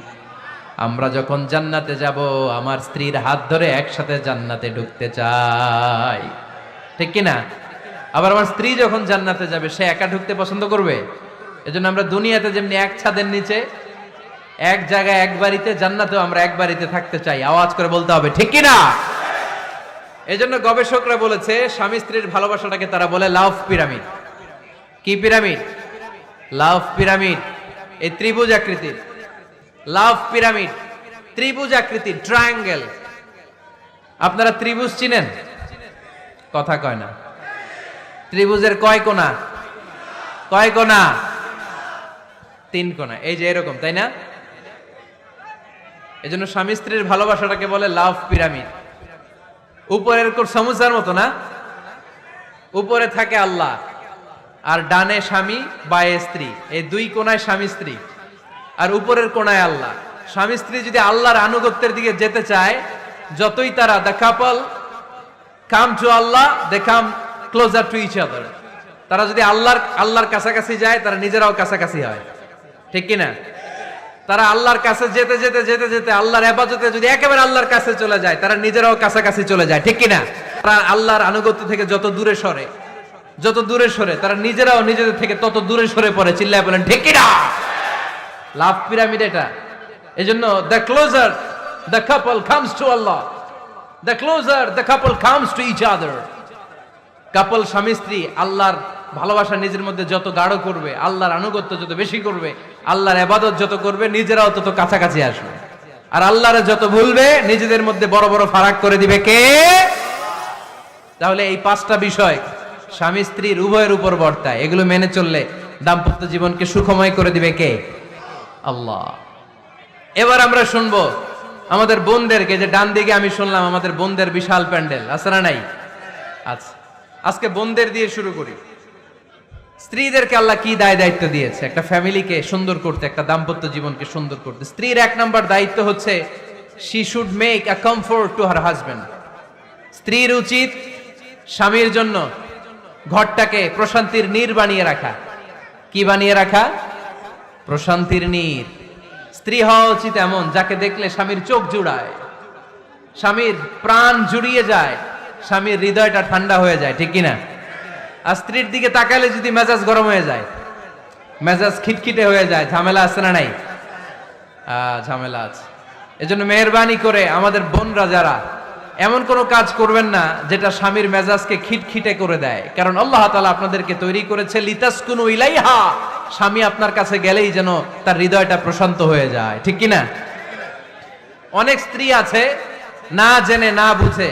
আমরা যখন জান্নাতে যাব, আমার স্ত্রীর হাত ধরে একসাথে জান্নাতে ঢুকতে চাই, ঠিক কি না? আবার আমার স্ত্রী যখন জান্নাতে যাবে, সে একা ঢুকতে পছন্দ করবে? এজন্য আমরা দুনিয়াতে যেমনি এক ছাদের নিচে, এক জায়গায়, এক বাড়িতে, জান্নাতেও আমরা এক বাড়িতে থাকতে চাই। আওয়াজ করে বলতে হবে ঠিক কি না? এজন্য গবেষকরা বলেছে, স্বামী স্ত্রীর ভালোবাসাটাকে তারা বলে লাভ পিরামিড। কি পিরামিড? লাভ পিরামিড। এই ত্রিভুজ আকৃতির লাভ পিরামিড, ত্রিভুজ আকৃতির, ট্রায়াঙ্গেল। আপনারা ত্রিভুজ চিনেন? কথা কয় না। ত্রিভুজের কয় কোণা? কয় কোণা? 3 কোণা। এই যে এরকম, তাই না? এজন্য স্বামী স্ত্রীর ভালোবাসাটাকে বলে লাভ পিরামিড। উপরের সমুচার মতো না, উপরে থাকে আল্লাহ, আর ডানে স্বামী, বায়ে স্ত্রী। এই 2 কোণায় স্বামী স্ত্রী, আর উপরের কোণায় আল্লাহ। স্বামী স্ত্রী যদি আল্লাহর আনুগত্যের দিকে যেতে চায়, যতই তারা the couple come to Allah, they come closer to each other. তারা যদি আল্লাহর কাছাকাছি যায়, তারা নিজেরাও কাছাকাছি হয়, ঠিক কিনা? তারা আল্লাহর কাছে যেতে যেতে যেতে যেতে আল্লাহর ইবাদতে যদি একেবারে আল্লাহর কাছে চলে যায়, তারা নিজেরাও কাছাকাছি চলে যায়, ঠিক কিনা? তারা আল্লাহর আনুগত্য থেকে যত দূরে সরে, যত দূরে সরে, তারা নিজেরাও নিজেদের থেকে তত দূরে সরে পড়ে। চিল্লায় বলেন ঠিক কিনা? লাভ পিরামিড এটা। এজন্য the closer the couple comes to Allah, the closer the couple comes to each other. Couple, স্বামী স্ত্রী, আল্লাহর ভালোবাসা নিজের মধ্যে যত গাঢ় করবে, আল্লাহর আনুগত্য যত বেশি করবে, আল্লাহর ইবাদত যত করবে, নিজেরাও তত কাছাকাছি আসবে। আর আল্লাহরে যত ভুলবে, নিজেদের মধ্যে বড় বড় ফারাক করে দিবে কে? তাহলে এই 5টা বিষয় স্বামী স্ত্রীর উভয়ের উপর বর্তায়। এগুলো মেনে চললে দাম্পত্য জীবনকে সুখময় করে দিবে কে? আল্লাহ। এবার আমরা শুনবো আমাদের বোনদেরকে। যে ডান দিকে আমি শুনলাম আমাদের বোনদের বিশাল প্যান্ডেল, আছে না নাই? আচ্ছা, আজকে বোনদের দিয়ে শুরু করি। স্ত্রীদেরকে আল্লাহ কি দায়িত্ব দিয়েছে একটা ফ্যামিলিকে সুন্দর করতে, একটা দাম্পত্য জীবনকে সুন্দর করতে? স্ত্রীর 1 নম্বর দায়িত্ব হচ্ছে she should make a comfort to her husband. স্ত্রীর উচিত স্বামীর জন্য ঘরটাকে প্রশান্তির নীড় বানিয়ে রাখা। কি বানিয়ে রাখা? প্রশান্তির নীর। স্ত্রী হওয়া উচিত এমন যাকে দেখলে স্বামীর চোখ জুড়ায়, স্বামীর প্রাণ জুড়িয়ে যায়, স্বামীর হৃদয়টা ঠান্ডা হয়ে যায়, ঠিক কিনা? আর স্ত্রীর দিকে তাকালে যদি মেজাজ গরম হয়ে যায়, মেজাজ খিটখিটে হয়ে যায়, ঝামেলা আছে না নাই? ঝামেলা আছে। এজন্য মেহেরবানি করে আমাদের বোনরা যারা, এমন কোনো কাজ করবেন না যেটা স্বামীর মেজাজকে খিটখিটে করে দেয়, কারণ আল্লাহ তাআলা আপনাদেরকে তৈরি করেছে লিতাসকুনু ইলাইহা, স্বামী আপনার কাছে গেলেই যেন তার হৃদয়টা প্রশান্ত হয়ে যায়, ঠিক কিনা? অনেক স্ত্রী আছে না জেনে না বুঝে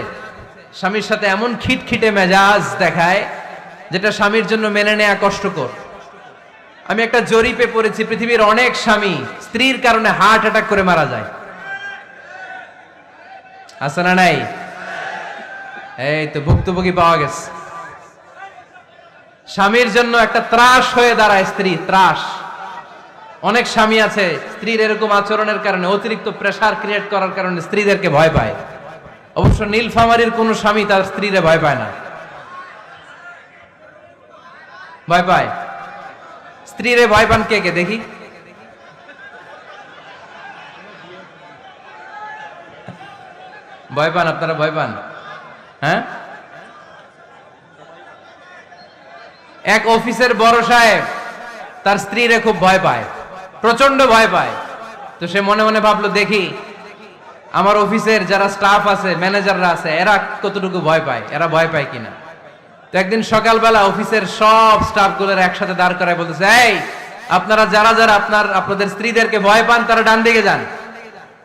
স্বামীর সাথে এমন খিটখিটে মেজাজ দেখায় যেটা স্বামীর জন্য মেনে নেওয়া কষ্টকর। আমি একটা জরিপে পড়েছি, পৃথিবীর অনেক স্বামী স্ত্রীর কারণে হার্ট অ্যাটাক করে মারা যায়। আছে না নাই? এই তো ভুক্তভোগী পাওয়া গেছে। স্বামীর জন্য একটা ত্রাস হয়ে দাঁড়ায় স্ত্রী, ত্রাস। অনেক স্বামী আছে স্ত্রীর এরকম আচরণের কারণে, অতিরিক্ত প্রেসার ক্রিয়েট করার কারণে স্ত্রীদেরকে ভয় পায়। অবশ্য নীলফামারীর কোন স্বামী তার স্ত্রীরে ভয় পায় না। ভয় পায়? স্ত্রীরে ভয় পান কে কে দেখি? ভয় পান আপনারা? ভয় পান? হ্যাঁ, এক অফিসের বড় সাহেব তার স্ত্রীরে খুব ভয় পায়, প্রচন্ড ভয় পায়। তো সে মনে মনে ভাবলো, দেখি আমার অফিসের যারা স্টাফ আছে, ম্যানেজাররা আছে, এরা কতটুকু ভয় পায়, এরা ভয় পায় কিনা। তো একদিন সকালবেলা অফিসের সব স্টাফগুলোর একসাথে দাঁড় করায় বলতেছে, এই আপনারা যারা যারা আপনাদের স্ত্রীদেরকে ভয় পান তারা ডান দিকে যান,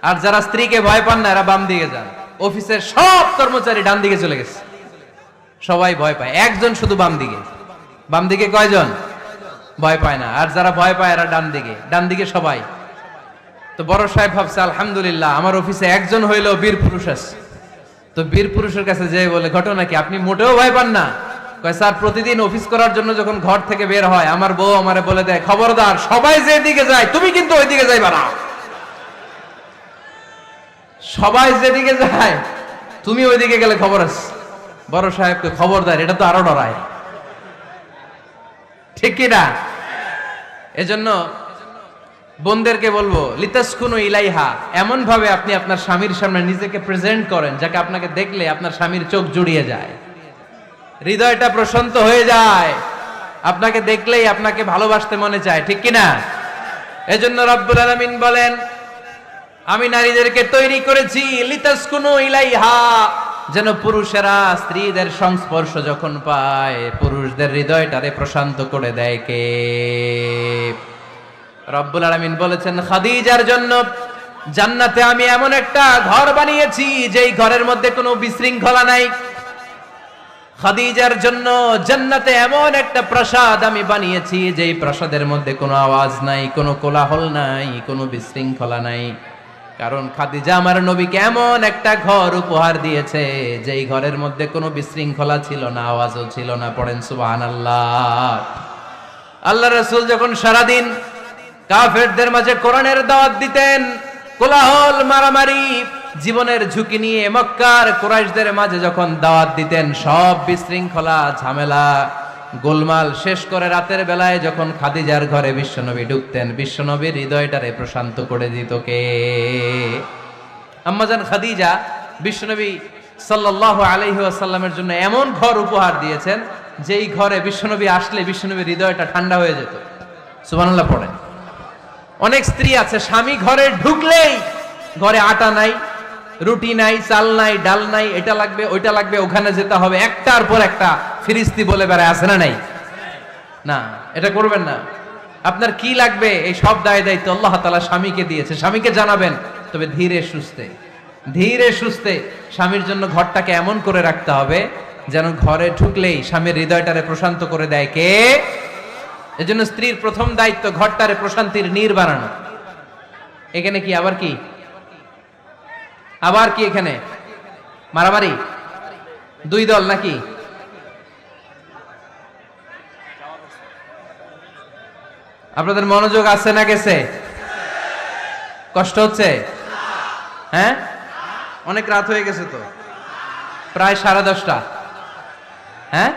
আর যারা স্ত্রীকে ভয় পান না এরা বাম দিকে যান। অফিসের সব কর্মচারী ডান দিকে চলে গেছে, সবাই ভয় পায়, একজন শুধু বাম দিকে। বাম দিকে কয়জন ভয় পায় না, আর যারা ভয় পায় এরা ডান দিকে, ডান দিকে সবাই। তো বড় সাহেব ভাবছে, আলহামদুলিল্লাহ আমার অফিসে একজন হইলেও বীর পুরুষ আছে। তো বীর পুরুষের কাছে যেয়ে বলে, ঘটনা কি, আপনি মোটেও ভয় পান না? কয়, স্যার প্রতিদিন অফিস করার জন্য যখন ঘর থেকে বের হয় আমার বউ আমারে বলে দেয়, খবরদার সবাই যেদিকে যায় তুমি কিন্তু ওইদিকে যাইবা না, সবাই যেদিকে যায় তুমি ওইদিকে গেলে খবর আছে। বড় সাহেবকে খবরদার, এটা তো আরো ডরায়, ঠিক কিনা? এজন্য বোনদেরকে বলবো, লিতাসকুনু ইলাইহা, এমন ভাবে আপনি আপনার স্বামীর সামনে নিজেকে প্রেজেন্ট করেন যাকে আপনাকে দেখলে আপনার স্বামীর চোখ জুড়িয়ে যায়, হৃদয়টা প্রশান্ত হয়ে যায়, আপনাকে দেখলেই আপনাকে ভালোবাসতে মনে চায়, ঠিক কিনা? এজন্য রব্বুল আলামিন বলেন, আমি নারীদেরকে তৈরি করেছি লিতাসকুনু ইলাইহা, যেন পুরুষেরা স্ত্রীদের সংস্পর্শ যখন পায় পুরুষদের হৃদয়টারে প্রশান্ত করে দেয় কে? রব্বুল আলামিন বলেছেন, খাদিজার জন্য জান্নাতে আমি এমন একটা ঘর বানিয়েছি যেই ঘরের মধ্যে কোনো বিশৃঙ্খলা নাই। খাদিজার জন্য জান্নাতে এমন একটা প্রাসাদ আমি বানিয়েছি যেই প্রাসাদের মধ্যে কোনো আওয়াজ নাই, কোনো কোলাহল নাই, কোনো বিশৃঙ্খলা নাই। কারণ খাদিজা আমার নবীকে এমন একটা ঘর উপহার দিয়েছে যেই ঘরের মধ্যে কোনো বিশৃঙ্খলা ছিল না, আওয়াজও ছিল না। পড়েন সুবহানাল্লাহ। আল্লাহ রাসূল যখন সারাদিন কাফেরদের মাঝে কোরআনের দাওয়াত দিতেন, কোলাহল মারামারি জীবনের ঝুঁকি নিয়ে মক্কার কুরাইশদের মাঝে যখন দাওয়াত দিতেন, সব বিশৃঙ্খলা ঝামেলা গোলমাল শেষ করে রাতের বেলায় যখন খাদিজার ঘরে বিশ্বনবী ঢুকতেন, বিশ্বনবীর হৃদয়টারে প্রশান্ত করে দিত কে? আম্মাজান খাদিজা বিশ্বনবী সাল্লাল্লাহু আলাইহি ওয়াসাল্লামের জন্য এমন ঘর উপহার দিয়েছেন যেই ঘরে বিশ্বনবী আসলে বিশ্বনবীর হৃদয়টা ঠান্ডা হয়ে যেত। সুবহানাল্লাহ পড়েন। অনেক স্ত্রী আছে স্বামী ঘরে ঢুকলেই ঘরে আটা নাই, রুটি নাই, চাল নাই, ডাল নাই, এটা লাগবে ওইটা লাগবে, ওখানে যেতে হবে, একটার পর একটা ফিরিস্তি বলে বেড়ায়, আছে না নাই? না, এটা করবেন না। আপনার কি লাগবে এই সব দায় দায়িত্ব আল্লাহ তাআলা স্বামীকে দিয়েছে, স্বামীকে জানাবেন। তবে ধীরে সুস্থে, ধীরে সুস্থে স্বামীর জন্য ঘরটাকে এমন করে রাখতে হবে যেন ঘরে ঢুকলেই স্বামীর হৃদয়টারে প্রশান্ত করে দেয় কে? এজন্য স্ত্রীর প্রথম দায়িত্ব ঘরটারে প্রশান্তির নীর বানানো। এখানে কি আবার কি আবার কি এখানে মারামারি? দুই দল নাকি? আপনাদের মনোযোগ আছে না গেছে? কষ্ট হচ্ছে? হ্যাঁ, অনেক রাত হয়ে গেছে তো, প্রায় 10:30। হ্যাঁ,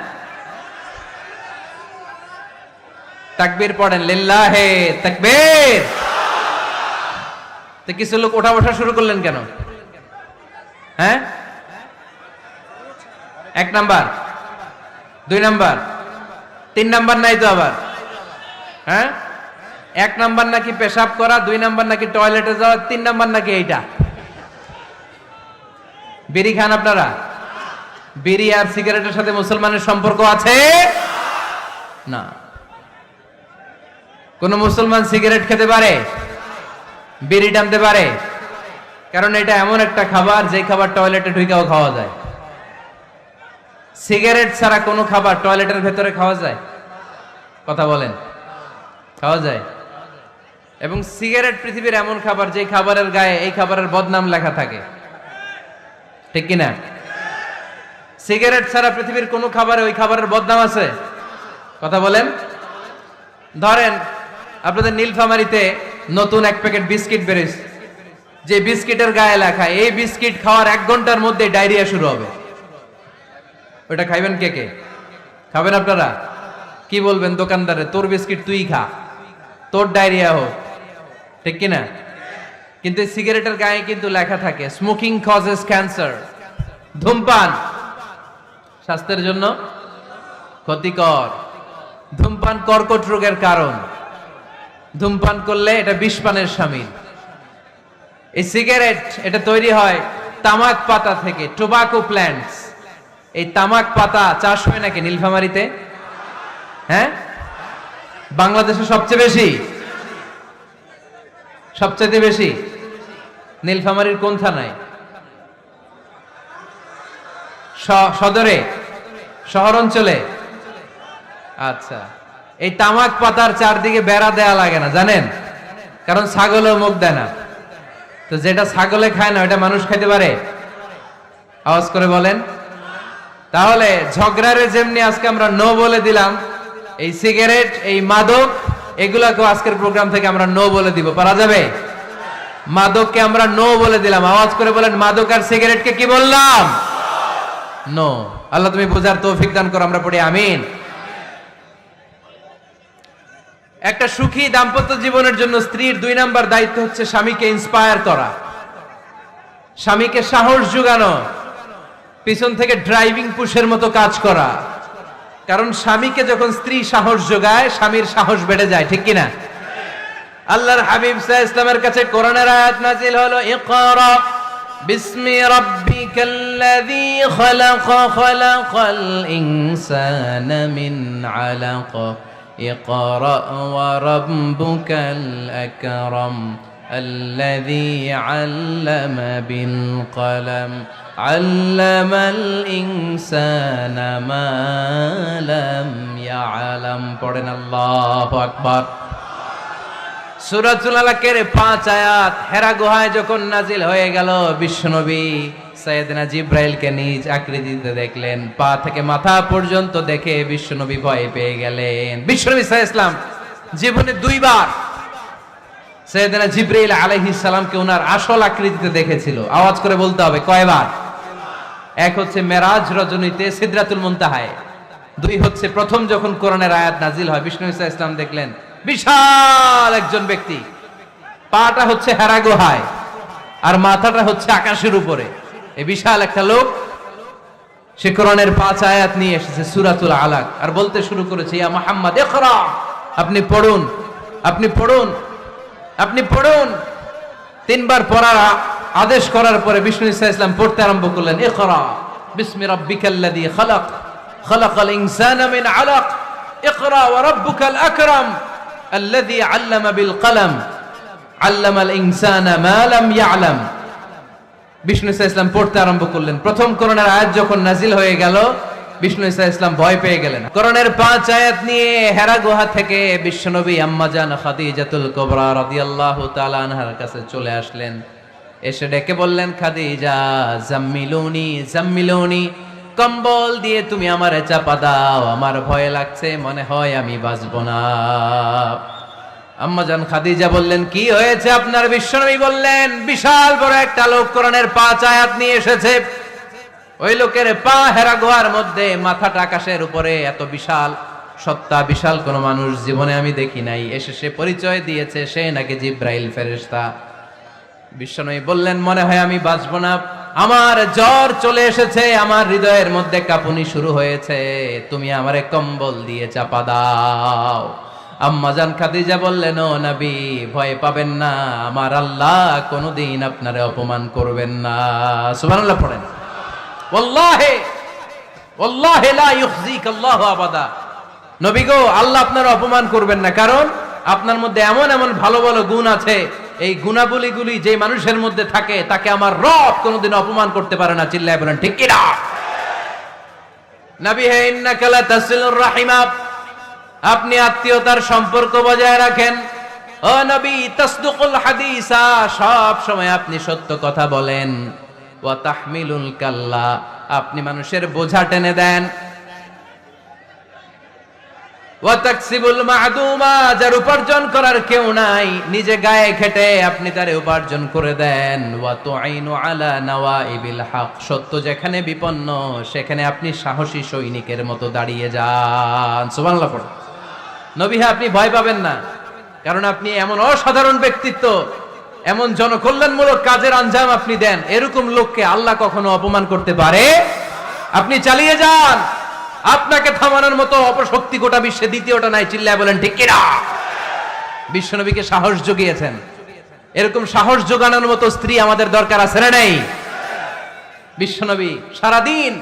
তাকবীর পড়েন, লিল্লাহে তাকবীর। তো কিছু লোক ওঠা বসা শুরু করলেন কেন? হ্যাঁ, 1 নাম্বার, 2 নাম্বার, 3 নাম্বার নাই তো আবার? হ্যাঁ, 1 নাম্বার নাকি পেশাব করা, 2 নাম্বার নাকি টয়লেটে যাওয়া, 3 নাম্বার নাকি এইটা। বিড়ি খান আপনারা? বিড়ি আর সিগারেটের সাথে মুসলমানের সম্পর্ক আছে না। কোন মুসলমান সিগারেট খেতে পারে? বিড়ি টানতে পারে? কারণ এটা এমন একটা খাবার যে খাবার টয়লেটে ঢুকেও খাওয়া যায়। সিগারেট ছাড়া কোনো খাবার টয়লেটের ভেতরে খাওয়া যায়? কথা বলেন, খাওয়া যায়? এবং সিগারেট পৃথিবীর এমন খাবার যে খাবারের গায়ে এই খাবারের বদনাম লেখা থাকে, ঠিক কিনা? সিগারেট ছাড়া পৃথিবীর কোন খাবারে ওই খাবারের বদনাম আছে? কথা বলেন। ধরেন আপনাদের নীলফামারীতে নতুন 1 প্যাকেট বিস্কিট বেরিয়েছে, যে বিস্কিটের গায়ে লেখা এই বিস্কিট খাওয়ার 1 ঘন্টার মধ্যে ডায়রিয়া শুরু হবে। ওটা খাইবেন কে কে? খাবেন আপনারা? কি বলবেন দোকানদারে, তোর বিস্কিট তুই খা, তোর ডায়রিয়া হোক, ঠিক কিনা? কিন্তু সিগারেটের গায়ে কিন্তু লেখা থাকে স্মোকিং কজেস ক্যান্সার, ধূমপান স্বাস্থ্যের জন্য ক্ষতিকর, ধূমপান কর্কট রোগের কারণ, ধূমপান করলে এটা বিষপানের শামিল। এই সিগারেট এটা তৈরি হয় তামাক পাতা থেকে, টোবাকো প্ল্যান্টস। এই তামাক পাতা চাষ হয় নাকি নীলফামারীতে? হ্যাঁ, বাংলাদেশে সবচেয়ে বেশি, সবচেয়ে বেশি নীলফামারীর কোন থানায়? সদরে, শহর অঞ্চলে? আচ্ছা, এই তামাক পাতার চারদিকে বেড়া দেয়া লাগে না জানেন? কারণ ছাগলও মুখ দেয় না। তো যেটা ছাগলে খায় না ওটা মানুষ খাইতে পারে? আওয়াজ করে বলেন। তাহলে ঝগড়ারে যেমনি আজকে আমরা নো বলে দিলাম, এই সিগারেট, এই মাদক, এগুলাকেও আজকের প্রোগ্রাম থেকে আমরা নো বলে দিব। পারা যাবে? মাদককে আমরা নো বলে দিলাম। আওয়াজ করে বলেন, মাদক আর সিগারেটকে কি বললাম? নো। আল্লাহ তুমি বোঝার তৌফিক দান করো, আমরা পড়ি আমিন। একটা সুখী দাম্পত্য জীবনের জন্য স্ত্রীর 2 নাম্বার দায়িত্ব হচ্ছে স্বামীকে ইন্সপায়ার করা, স্বামীকে সাহস যোগানো, পিছন থেকে ড্রাইভিং পুশের মতো কাজ করা। কারণ স্বামীকে যখন স্ত্রী সাহস যোগায়, স্বামীর সাহস বেড়ে যায়, ঠিক কিনা? আল্লাহর হাবিব সাল্লাল্লাহু আলাইহি ওয়াসাল্লামের কাছে কোরআনের আয়াত নাযিল হলো, ইকরা বিসমি রাব্বিকাল্লাযী খালাক, খালাকাল ইনসানা মিন আলাক, ইকরা ওয়া রাব্বুকাল আকরাম الذي علم بالقلم علم الإنسان ما لم يعلم। পড়েন আল্লাহু আকবার। সূরাতুল আলাকের 5 আয়াত হেরা গুহায় যখন নাজিল হয়ে গেল, বিশ্বনবী সাইয়েদনা জিব্রাইলকে নিজ আকৃতিতে দেখলেন, পা থেকে মাথা পর্যন্ত দেখে বিশ্বনবী ভয় পেয়ে গেলেন। বিশ্বনবী সাল্লাল্লাহু আলাইহি ওয়াসাল্লাম জীবনে 2 বার সাইয়েদনা জিব্রাইল আলাইহিস সালামকে ওনার আসল আকৃতিতে দেখেছিল। আওয়াজ করে বলতে হবে কয়বার? 1 হচ্ছে মেরাজ রজনীতে সিদরাতুল মুনতাহায়, 2 হচ্ছে প্রথম যখন কোরআনের আয়াত নাজিল হয়, বিষ্ণু ইসা ইসলাম দেখলেন বিশাল একজন ব্যক্তি, পাটা হচ্ছে হেরা গুহায় আর মাথাটা হচ্ছে আকাশের উপরে। এই বিশাল একটা লোক, সে কোরআনের 5 আয়াত নিয়ে এসেছে সূরাতুল আলাক, আর বলতে শুরু করেছে, ইয়া মুহাম্মদ ইকরা, আপনি পড়ুন, আপনি পড়ুন, আপনি পড়ুন। 3 বার পড়ার আদেশ করার পরে বিষ্ণু ইসা ইসলাম পড়তে আরম্ভ করলেন, ইকরা বিসমি রাব্বিকাল্লাযী খালাক, খালাকাল ইনসানা মিন আলাক, ইকরা ওয়া রাব্বুকাল আকরাম আল্লাযী আল্লামা বিল কলম আল্লামাল ইনসানা মা লাম ইয়ালাম। বিষ্ণু ইসা ইসলাম পড়তে আরম্ভ করলেন। প্রথম কোরআনের আয়াত যখন নাজিল হয়ে গেল, বিষ্ণু ইসা ইসলাম ভয় পেয়ে গেলেন। কোরআনের 5 আয়াত নিয়ে হেরা গুহা থেকে বিশ্বনবী আম্মা জান খাদিজাতুল কুবরা রাদিয়াল্লাহু তাআলা আনহার কাছে চলে আসলেন। এসে ডেকে বললেন, খাদিজা জাম্মিলুনি জাম্মিলুনি, কম্বল দিয়ে তুমি আমারে চাপা দাও, আমার ভয় লাগছে, মনে হয় আমি বাঁচব না। আম্মা জান খাদিজা বললেন, কি হয়েছে আপনার? বিশ্বনবী বললেন, বিশাল বড় একটা লোক কোরআনের 5 আয়াত নিয়ে এসেছে। ওই লোকের পা হেরা গুহার মধ্যে, মাথাটা আকাশের উপরে, এত বিশাল সত্তা বিশাল কোন মানুষ জীবনে আমি দেখি নাই, এসে সে পরিচয় দিয়েছে সে নাকি জিব্রাইল ফেরেশতা। বিশ্বনবী বললেন, মনে হয় আমি বাঁচবো না, আমার জ্বর চলে এসেছে, আমার হৃদয়ের মধ্যে কাঁপুনি শুরু হয়েছে, তুমি আমারে কম্বল দিয়ে চাপা দাও। আম্মাজান খাদিজা বললেন, ও নবী ভয় পাবেন না, আমার আল্লাহ কোনোদিন আপনারে অপমান করবেন না। সুবহানাল্লাহ পড়েন। ওয়াল্লাহি ওয়াল্লাহি লা ইউখজিক আল্লাহু আবাদা। নবী গো, আল্লাহ আপনার অপমান করবেন না, কারণ আপনার মধ্যে এমন এমন ভালো ভালো গুণ আছে, এই গুণাবলীগুলি যে মানুষের মধ্যে থাকে তাকে আমার রব কোনোদিন অপমান করতে পারে না। চিল্লায় বলেন ঠিক কি না? নবী হে, ইন্নাকা লা তাসিলুর রাহিমা, আপনি আত্মীয়তার সম্পর্ক বজায় রাখেন। ও নবী, তাসদুকুল হাদিসা, সব সময় আপনি সত্য কথা বলেন। ওয়া তাহমিলুল কাল্লা, আপনি মানুষের বোঝা টেনে দেন। ওয়া তাকসিবুল মা'দুমা, যার উপার্জন করার কেউ নাই, নিজে গায়ে খেটে আপনি তারে উপার্জন করে দেন। ওয়া তুঈনু আলা নাওয়াইবিল হক, সত্য যেখানে বিপন্ন সেখানে আপনি সাহসী সৈনিকের মতো দাঁড়িয়ে যান। সুবহানাল্লাহ পড়ুন। নবী হ্যাঁ, আপনি ভয় পাবেন না, কারণ আপনি এমন অসাধারণ ব্যক্তিত্ব, এমন জনকল্যাণমূলক কাজের আঞ্জাম আপনি দেন, এরকম লোককে আল্লাহ কখনো অপমান করতে পারে? আপনি চালিয়ে যান, আপনাকে থামানোর মতো অপশক্তি গোটা বিশ্বে দ্বিতীয়টা নাই। চিল্লায় বলেন ঠিক কি না? বিশ্বনবীকে সাহস জুগিয়েছেন, এরকম সাহস জোগানোর মতো স্ত্রী আমাদের দরকার আছে না নাই? বিশ্বনবী সারাদিন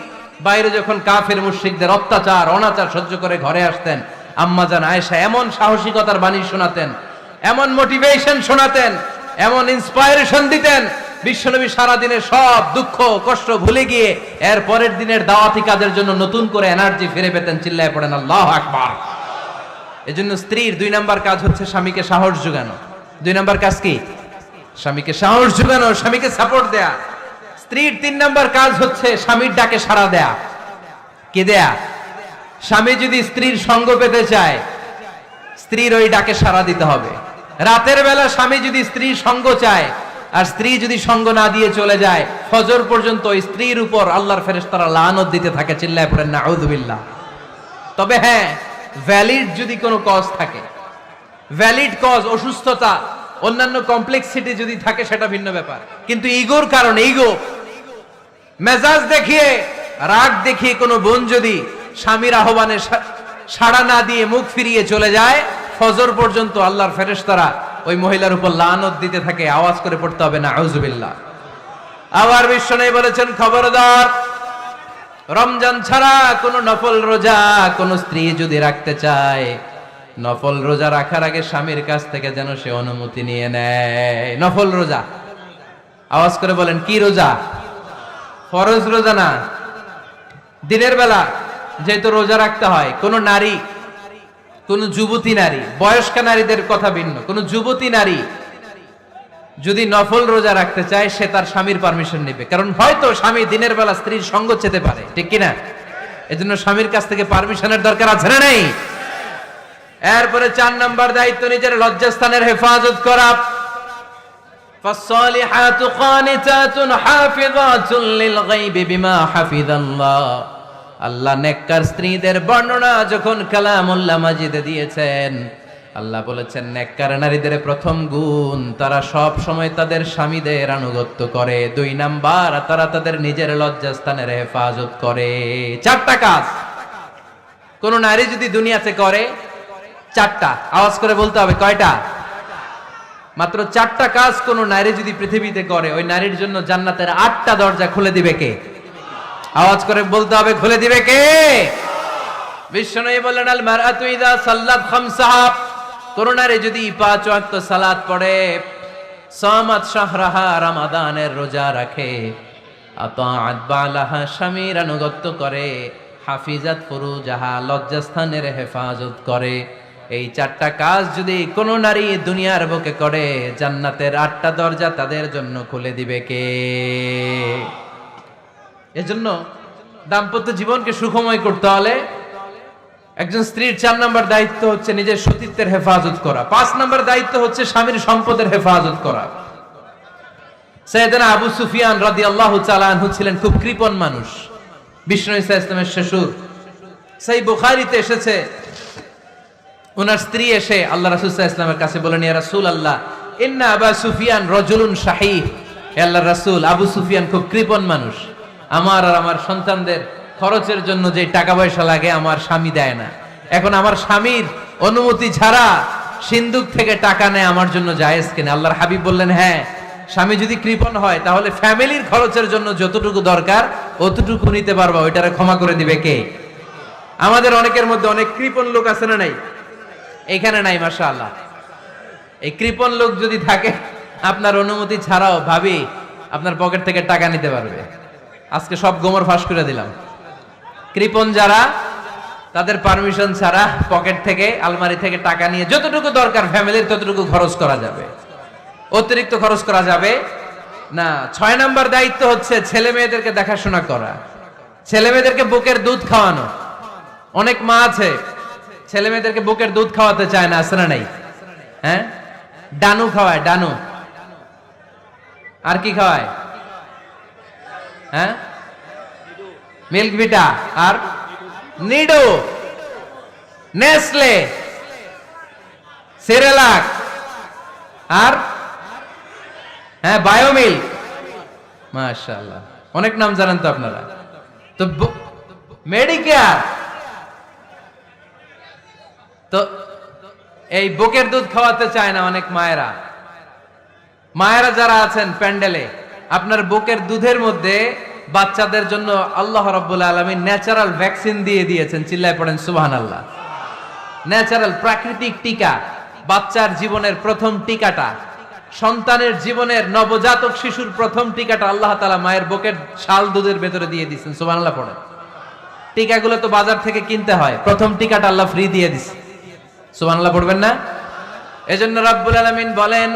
বাইরে যখন কাফের মুশরিকদের অত্যাচার অনাচার সহ্য করে ঘরে আসতেন, আম্মাজান আয়েশা এমন সাহসিকতার বাণী শোনাতেন, এমন মোটিভেশন শোনাতেন, এমন ইন্সপায়ারেশন দিতেন, বিশ্বনবী সারাদিনের সব দুঃখ কষ্ট ভুলে গিয়ে এর পরের দিনের দাওয়াতি কাজের জন্য নতুন করে এনার্জি ফিরে পেতেন। চিল্লায় পড়েন আল্লাহু আকবার। এজন্য স্ত্রীর 2 নাম্বার কাজ হচ্ছে স্বামীকে সাহস জোগানো। 2 নাম্বার কাজ কি? স্বামীকে সাহস জোগানো, স্বামীকে সাপোর্ট দেয়া। স্ত্রীর 3 নাম্বার কাজ হচ্ছে স্বামীর ডাকে সাড়া দেয়া। কি দেয়া? স্বামী যদি স্ত্রীর সঙ্গ পেতে চায়, স্ত্রীর ওই ডাকে সাড়া দিতে হবে। রাতের বেলা স্বামী যদি স্ত্রীর সঙ্গ চায়, আর স্ত্রী যদি সঙ্গ না দিয়ে চলে যায়, ফজর পর্যন্ত স্ত্রীর উপর আল্লাহর ফেরেশতারা লানত দিতে থাকে। চিল্লায় পড়েন নাউযু বিল্লাহ। তবে হ্যাঁ, ভ্যালিড যদি কোনো কজ থাকে, ভ্যালিড কজ, অসুস্থতা, অন্যান্য কমপ্লেক্সিটি যদি থাকে সেটা ভিন্ন ব্যাপার। কিন্তু ইগোর কারণে, ইগো, মেজাজ দেখিয়ে, রাগ দেখিয়ে কোনো বোন যদি স্বামীর আহ্বানে সাড়া না দিয়ে মুখ ফিরিয়ে চলে যায়, ফজর পর্যন্ত আল্লাহর ফেরেশতারা ওই মহিলার উপর লানত দিতে থাকে। আওয়াজ করে পড়তে হবে নাউযু বিল্লাহ। আবার বিশ্বনবী বলেছেন, খবরদার, রমজান ছাড়া কোন নফল রোজা কোন স্ত্রী যদি রাখতে চায়, নফল রোজা রাখার আগে স্বামীর কাছ থেকে যেন সে অনুমতি নিয়ে নেয়। নফল রোজা, আওয়াজ করে বলেন কি রোজা? ফরজ রোজা না। দিনের বেলা যেহেতু রোজা রাখতে হয়, কোন নারী, কোন যুবতী নারী, বয়স্ক নারীদের কথা ভিন্ন, কোন যুবতী নারী যদি নফল রোজা রাখতে চায়, সে তার স্বামীর পারমিশন নেবে। কারণ হয়তো স্বামী দিনের বেলা স্ত্রীর সঙ্গ চেতে পারে, ঠিক কিনা? এজন্য স্বামীর কাছ থেকে পারমিশনের দরকার আছে না নেই? এরপরে 4 নাম্বার দায়িত্ব, নিজের লজ্জাস্থানের হেফাজত করা। ফাসসালিহাতু কানিতাতুন হাফিযাতুন লিল গায়বি বিমা হাফিজাল্লাহ। আল্লাহ নেককার স্ত্রীদের বর্ণনা যখন কালামুল্লাহ মাজিদে দিয়েছেন, আল্লাহ বলেছেন নেককার নারীদের প্রথম গুণ, তারা সব সময় তাদের স্বামীদের আনুগত্য করে। 2 নাম্বার, তারা তাদের নিজের লজ্জাস্থানের হেফাজত করে। 4টা কাজ কোন নারী যদি দুনিয়াতে করে, 4টা, আওয়াজ করে বলতে হবে কয়টা? মাত্র 4টা কাজ কোন নারী যদি পৃথিবীতে করে, ওই নারীর জন্য জান্নাতের 8টা দরজা খুলে দিবে কে? আওয়াজ করে বলতে হবে, খুলে দিবে কে? বিশ্বনবী বললেন, আল মারআতু ইযা সাল্লাত খামসাহা, কোন নারী যদি 5 ওয়াক্ত সালাত পড়ে, সামাত শাহরাহা, রমাদানের রোজা রাখে, আতাআত বালাহা, স্বামীর আনুগত্য করে, হাফিজাত ফুরুজাহা, লজ্জাস্থানের হেফাজত করে, এই 4টা কাজ যদি কোন নারী দুনিয়ার বুকে করে, জান্নাতের 8টা দরজা তাদের জন্য খুলে দিবে কে? এজন্য দাম্পত্য জীবনকে সুখময় করতে হলে একজন স্ত্রীর 4 নাম্বার দায়িত্ব হচ্ছে নিজের সতীত্বের হেফাজত করা। 5 নাম্বার দায়িত্ব হচ্ছে স্বামীর সম্পদের হেফাজত করা। সাইয়েদনা আবু সুফিয়ান রাদিয়াল্লাহু তাআলা আনহু ছিলেন খুব কৃপণ মানুষ, বিষ্ণু ইসা ইসলামের শ্বশুর। সেই বুখারীতে এসেছে, ওনার স্ত্রী এসে আল্লাহ রাসূল সাল্লাল্লাহু আলাইহি ওয়াসাল্লামের কাছে বলেন, ইয়া রাসূলুল্লাহ, ইন্না আবা সুফিয়ান রাজুলুন শাহীহ। হে আল্লাহর রাসূল, আবু সুফিয়ান খুব কৃপণ মানুষ। আমার আর আমার সন্তানদের খরচের জন্য যে টাকা পয়সা লাগে আমার স্বামী দেয় না। এখন আমার স্বামীর অনুমতি ছাড়া সিন্দুক থেকে টাকা নেয় আমার জন্য জায়েজ কিনা? আল্লাহর হাবিব বললেন, হ্যাঁ, স্বামী যদি কৃপণ হয় তাহলে ফ্যামিলির খরচের জন্য যতটুকু দরকার অতটুকু নিতে পারবা, ওইটারে ক্ষমা করে দিবে কে? আমাদের অনেকের মধ্যে অনেক কৃপণ লোক আছে না নাই? এখানে নাই মাশাআল্লাহ। এই কৃপণ লোক যদি থাকে, আপনার অনুমতি ছাড়াও ভাবি আপনার পকেট থেকে টাকা নিতে পারবে। আজকে সব গোমর ফাঁস করে দিলাম। কৃপণ যারা, তাদের পারমিশন ছাড়া পকেট থেকে, আলমারি থেকে টাকা নিয়ে যতটুকু দরকার ফ্যামিলির ততটুকু খরচ করা যাবে, অতিরিক্ত খরচ করা যাবে না। 6 নাম্বার দায়িত্ব হচ্ছে ছেলে মেয়েদেরকে দেখাশোনা করা, ছেলে মেয়েদেরকে বুকের দুধ খাওয়ানো। অনেক মা আছে ছেলে মেয়েদেরকে বুকের দুধ খাওয়াতে চায় না, আছে না নাই? হ্যাঁ, ডানু খাওয়ায়, ডানু। আর কি খাওয়ায়? হ্যাঁ, মিল্ক ভিটা আর নিডো, নেসলে, সেরেলাক আর হ্যাঁ বায়োমিল্ক। মাশাআল্লাহ, অনেক নাম জানেন তো আপনারা। তো মেডিকেয়ার, তো এই বুকের দুধ খাওয়াতে চায় না অনেক মায়েরা। মায়েরা যারা আছেন প্যান্ডেলে, আপনার বুকের দুধের মধ্যে বাচ্চাদের জন্য আল্লাহ রাব্বুল আলামিন ন্যাচারাল ভ্যাকসিন দিয়ে দিয়েছেন। চিল্লায় পড়েন সুবহানাল্লাহ। ন্যাচারাল, প্রাকৃতিক টিকা, বাচ্চার জীবনের প্রথম টিকাটা, সন্তানের জীবনের নবজাতক শিশুর প্রথম টিকাটা আল্লাহ তাআলা মায়ের বুকের শাল দুধের ভেতরে দিয়ে দিয়েছেন। সুবহানাল্লাহ পড়েন। টিকাগুলো তো বাজার থেকে কিনতে হয়, প্রথম টিকাটা আল্লাহ ফ্রি দিয়ে দিয়েছে। সুবহানাল্লাহ পড়বেন না? এজন্য রাব্বুল আলামিন বলেন,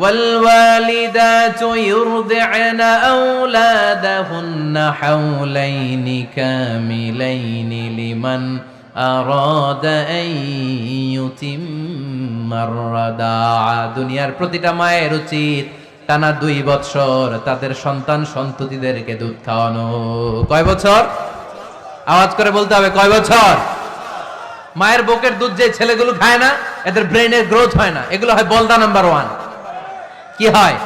والوالدات يرضعن أولادهن حولين كاملين لمن أراد أن يتم الرضاعة। দুনিয়ার প্রতিটা মায়ের উচিত টানা 2 বছর তাদের সন্তান সন্ততিদেরকে দুধ খাওয়ানো। কয় বছর? আওয়াজ করে বলতে হবে, কয় বছর? মায়ের বুকের দুধ যে ছেলেগুলো খায় না, এদের ব্রেনের গ্রোথ হয় না। এগুলো হয় বলদা নাম্বার 1। কি হয়?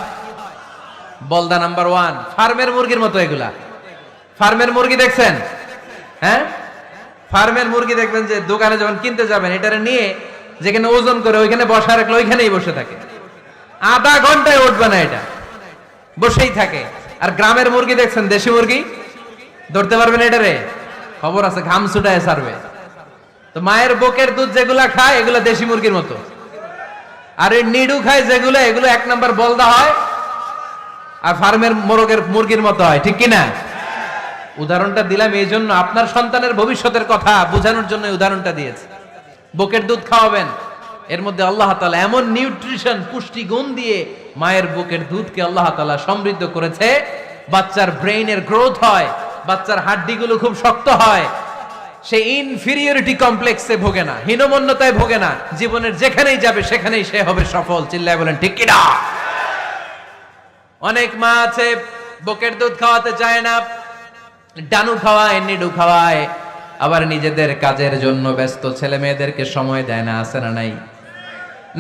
বলদা নাম্বার 1। ফার্মের মুরগির মতো এগুলা। ফার্মের মুরগি দেখছেন? হ্যাঁ, ফার্মের মুরগি দেখবেন যে দোকানে যখন কিনতে যাবেন, এটারে নিয়ে যেখানে ওজন করে ওইখানে বসা রাখলে ওইখানেই বসে থাকে, আধা ঘন্টায় উঠবে না, এটা বসেই থাকে। আর গ্রামের মুরগি দেখছেন, দেশি মুরগি, ধরতে পারবেন এটারে? খবর আছে, ঘাম ছুটায় ছাড়বে। তো মায়ের বুকের দুধ যেগুলা খায় এগুলো দেশি মুরগির মতো, আর এই নিডু খায় যেগুলো, এগুলো 1 নাম্বার বলদা হয় আর ফার্মের মুরগির মতো হয়। ঠিক কিনা? উদাহরণটা দিলাম এই জন্য, আপনার সন্তানের ভবিষ্যতের কথা বোঝানোর জন্য উদাহরণটা দিয়েছে। বুকের দুধ খাওয়াবেন, এর মধ্যে আল্লাহ তাআলা এমন নিউট্রিশন, পুষ্টি গুণ দিয়ে মায়ের বুকের দুধকে আল্লাহ তাআলা সমৃদ্ধ করেছে, বাচ্চার ব্রেইনের গ্রোথ হয়, বাচ্চার হাড্ডিগুলো খুব শক্ত হয়, সে ইনফিরিয়রিটি কমপ্লেক্সে ভোগে না, হীনমন্যতায় ভোগে না। জীবনের যেখানেই যাবে সেখানেই সে হবে সফল। চিল্লায় বলেন ঠিক কিনা? অনেক মা আছে বুকের দুধ খাওয়াতে চায় না, ডানু খাওয়ায়, নিডু খাওয়ায়, আবার নিজেদের কাজের জন্য ব্যস্ত, ছেলে মেয়েদেরকে সময় দেয় না। আছে না নাই?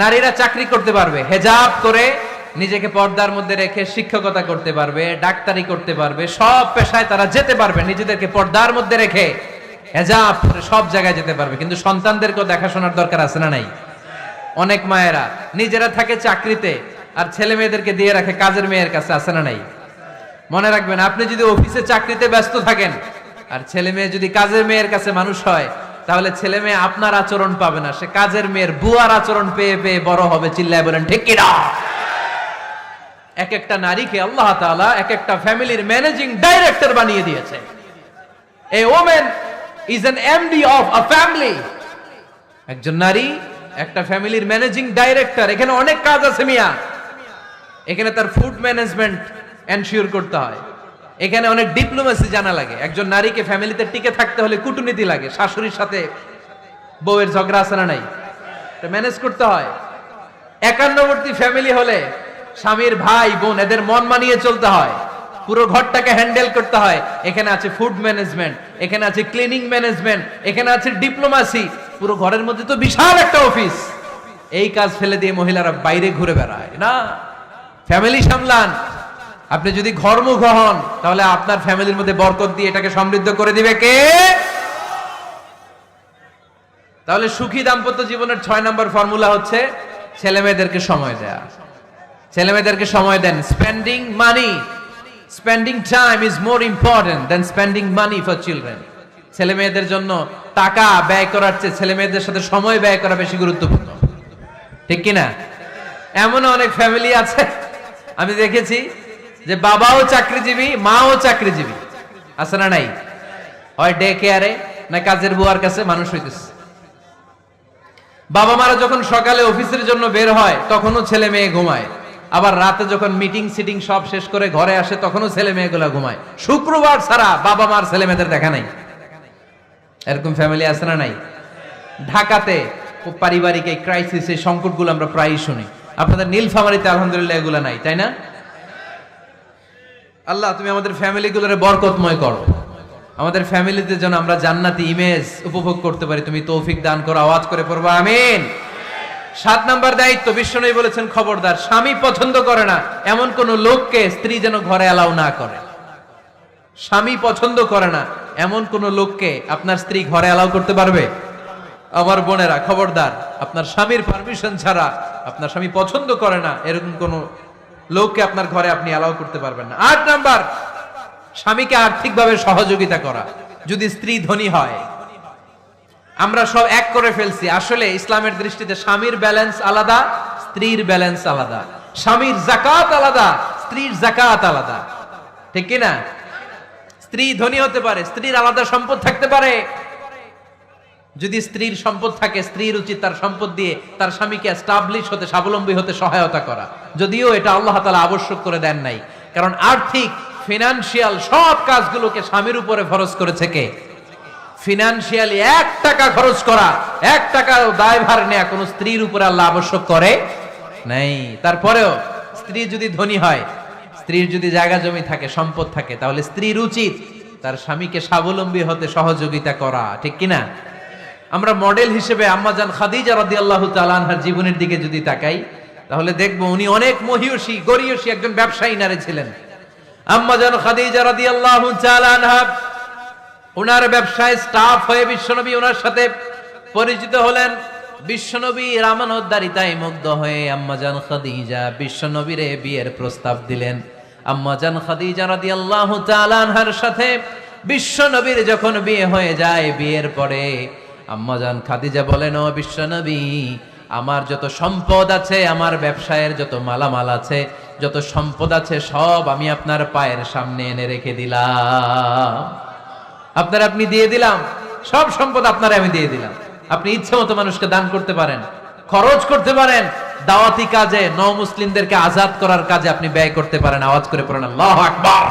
নারীরা চাকরি করতে পারবে, হেজাব করে নিজেকে পর্দার মধ্যে রেখে শিক্ষকতা করতে পারবে, ডাক্তারি করতে পারবে, সব পেশায় তারা যেতে পারবে, নিজেদেরকে পর্দার মধ্যে রেখে হেজাব করে সব জায়গায় যেতে পারবে। কিন্তু সন্তানদেরকেও দেখাশোনার দরকার আছে না নাই? অনেক মায়েরা নিজেরা থাকে চাকরিতে আর ছেলে মেয়েদেরকে দিয়ে রাখে কাজের মেয়ের কাছে। আছে না নাই? মনে রাখবেন, আপনি যদি অফিসে চাকরিতে ব্যস্ত থাকেন আর ছেলে মেয়ে যদি কাজের মেয়ের কাছে মানুষ হয়, তাহলে ছেলে মেয়ে আপনার আচরণ পাবে না, সে কাজের মেয়ের বুয়ার আচরণ পেয়ে পেয়ে বড় হবে। চিল্লায় বলেন ঠিক কিনা? এক একটা নারীকে আল্লাহ তাআলা এক একটা ফ্যামিলির ম্যানেজিং ডাইরেক্টর বানিয়ে দিয়েছে। এ women is an MD of a family। একজন নারী একটা ফ্যামিলির ম্যানেজিং ডাইরেক্টর। এখানে অনেক কাজ আছে মিয়া। এখানে তার ফুড ম্যানেজমেন্ট এনশিওর করতে হয়, এখানে অনেক ডিপ্লোমেসি জানা লাগে। একজন নারীকে ফ্যামিলিতে টিকে থাকতে হলে কূটনীতি লাগে, শাশুড়ির সাথে বউয়ের ঝগড়া আছে না নাই, এটা ম্যানেজ করতে হয়। একান্নবর্তী ফ্যামিলি হলে স্বামীর ভাই বোন এদের মন মানিয়ে চলতে হয়, পুরো ঘরটাকে হ্যান্ডেল করতে হয়। এখানে আছে ফুড ম্যানেজমেন্ট, এখানে আছে ক্লিনিং ম্যানেজমেন্ট, এখানে আছে ডিপ্লোমাসি, পুরো ঘরের মধ্যে তো বিশাল একটা অফিস, এই কাজ ফেলে দিয়ে মহিলারা বাইরে ঘুরে বেড়ায় না। ফ্যামিলি সামলান। আপনি যদি ঘরমুখ হন তাহলে আপনার ফ্যামিলির মধ্যে বরকত দিয়ে এটাকে সমৃদ্ধ করে দিবে কে? তাহলে সুখী দাম্পত্য জীবনের 6 নম্বর ফর্মুলা হচ্ছে ছেলে মেয়েদেরকে সময় দেয়া। ছেলে মেয়েদেরকে সময় দেন। Spending money, spending time is more important than spending money for children. ছেলে মেয়েদের জন্য টাকা ব্যয় করার চেয়ে ছেলে মেয়েদের সাথে সময় ব্যয় করা বেশি গুরুত্বপূর্ণ, ঠিক কিনা? এমন অনেক ফ্যামিলি আছে আমি দেখেছি যে বাবাও চাকরিজীবী, মাও চাকরিজীবী, আছে না নাই? হয় ডে কেয়ারে না কাজের বুয়ার কাছে মানুষ হইতেছে। বাবা মারা যখন সকালে অফিসের জন্য বের হয় তখনও ছেলে মেয়ে ঘুমায়, আবার রাতে যখন মিটিং সিটিং সব শেষ করে ঘরে আসে তখনও ছেলে মেয়েগুলা ঘুমায়। শুক্রবার ছাড়া বাবা মার ছেলে মেয়েদের দেখা নাই। এরকম ফ্যামিলি আছে না নাই? ঢাকাতে পারিবারিক এই ক্রাইসিস, এই সংকটগুলো আমরা প্রায়ই শুনি। আপনাদের নীলফামারীতে আলহামদুলিল্লাহ এগুলো নাই, তাই না? আল্লাহ তুমি আমাদের ফ্যামিলিগুলোরে বরকতময় করো, আমাদের ফ্যামিলিতে যেন আমরা জান্নাতি ইমেজ উপভোগ করতে পারি, তুমি তৌফিক দান করো। আওয়াজ করে পড়বো আমিন। 7 নম্বর দায়িত্ব, বিশ্বনবী বলেছেন খবরদার, স্বামী পছন্দ করে না এমন কোন লোককে স্ত্রী যেন ঘরে অ্যালাউ না করে। স্বামী পছন্দ করে না এমন কোন লোককে আপনার স্ত্রী ঘরে অ্যালাউ করতে পারবে? আমার বোনেরা খবরদার, আপনার স্বামীর পারমিশন ছাড়া, আপনার স্বামী পছন্দ করে না এরকম কোন লোককে আপনার ঘরে আপনি অ্যালাউ করতে পারবেন না। 8 নাম্বার, স্বামীকে আর্থিকভাবে সহযোগিতা করা। যদি স্ত্রী ধনী হয়, আমরা সব এক করে ফেলছি, আসলে ইসলামের দৃষ্টিতে স্বামীর ব্যালেন্স আলাদা, স্ত্রীর ব্যালেন্স আলাদা। স্বামীর যাকাত আলাদা, স্ত্রীর যাকাত আলাদা, ঠিক কি না? স্ত্রী ধনী হতে পারে, স্ত্রীর আলাদা সম্পদ থাকতে পারে। যদি স্ত্রীর সম্পদ থাকে, স্ত্রীর উচিত তার সম্পদ দিয়ে তার স্বামীকে এস্টাবলিশ হতে, স্বাবলম্বী হতে সহায়তা করা। যদিও এটা আল্লাহ তাআলা আবশ্যক করে দেন নাই, কারণ আর্থিক ফিনান্সিয়াল সব কাজগুলোকে স্বামীর উপরে খরচ করেছে কে? ফিনান্সিয়ালি 1 টাকা খরচ করা, 1 টাকার দায়ভার নেয়া কোন স্ত্রীর উপরে আল্লাহ আবশ্যক করে নাই। তারপরেও স্ত্রী যদি ধনী হয়, স্ত্রীর যদি জায়গা জমি থাকে, সম্পদ থাকে, তাহলে স্ত্রীর উচিত তার স্বামীকে স্বাবলম্বী হতে সহযোগিতা করা, ঠিক কিনা? আমরা মডেল হিসেবে আম্মাজান খাদিজা রাদিয়াল্লাহু তাআলা আনহার জীবনের দিকে যদি তাকাই, তাহলে দেখব উনি অনেক মহিয়সী গরিয়সী একজন ব্যবসায়ী নারী ছিলেন। আম্মাজান খাদিজা রাদিয়াল্লাহু তাআলা আনহা ওনার ব্যবসায় স্টাফ হয়ে বিশ্বনবী ওনার সাথে পরিচিত হলেন। বিশ্বনবী রামানোদ্দারিতায় মুগ্ধ হয়ে আম্মাজান খাদিজা বিশ্বনবীরে বিয়ের প্রস্তাব দিলেন। আম্মাজান খাদিজা রাদিয়াল্লাহু তাআলা আনহার সাথে বিশ্বনবীর যখন বিয়ে হয়ে যায়, বিয়ের পরে আম্মাজান খাদিজা বলেন, ও বিশ্বনবী, আমার যত সম্পদ আছে, আমার ব্যবসায়ের যত মালামাল আছে, যত সম্পদ আছে, সব আমি আপনার পায়ের সামনে এনে রেখে দিলাম। আপনি দিয়ে দিলাম, সব সম্পদ আপনারে আমি দিয়ে দিলাম। আপনি ইচ্ছে মতো মানুষকে দান করতে পারেন, খরচ করতে পারেন, দাওয়াতি কাজে, মুসলিমদেরকে আজাদ করার কাজে আপনি ব্যয় করতে পারেন। আওয়াজ করে পড়েন আল্লাহু আকবার।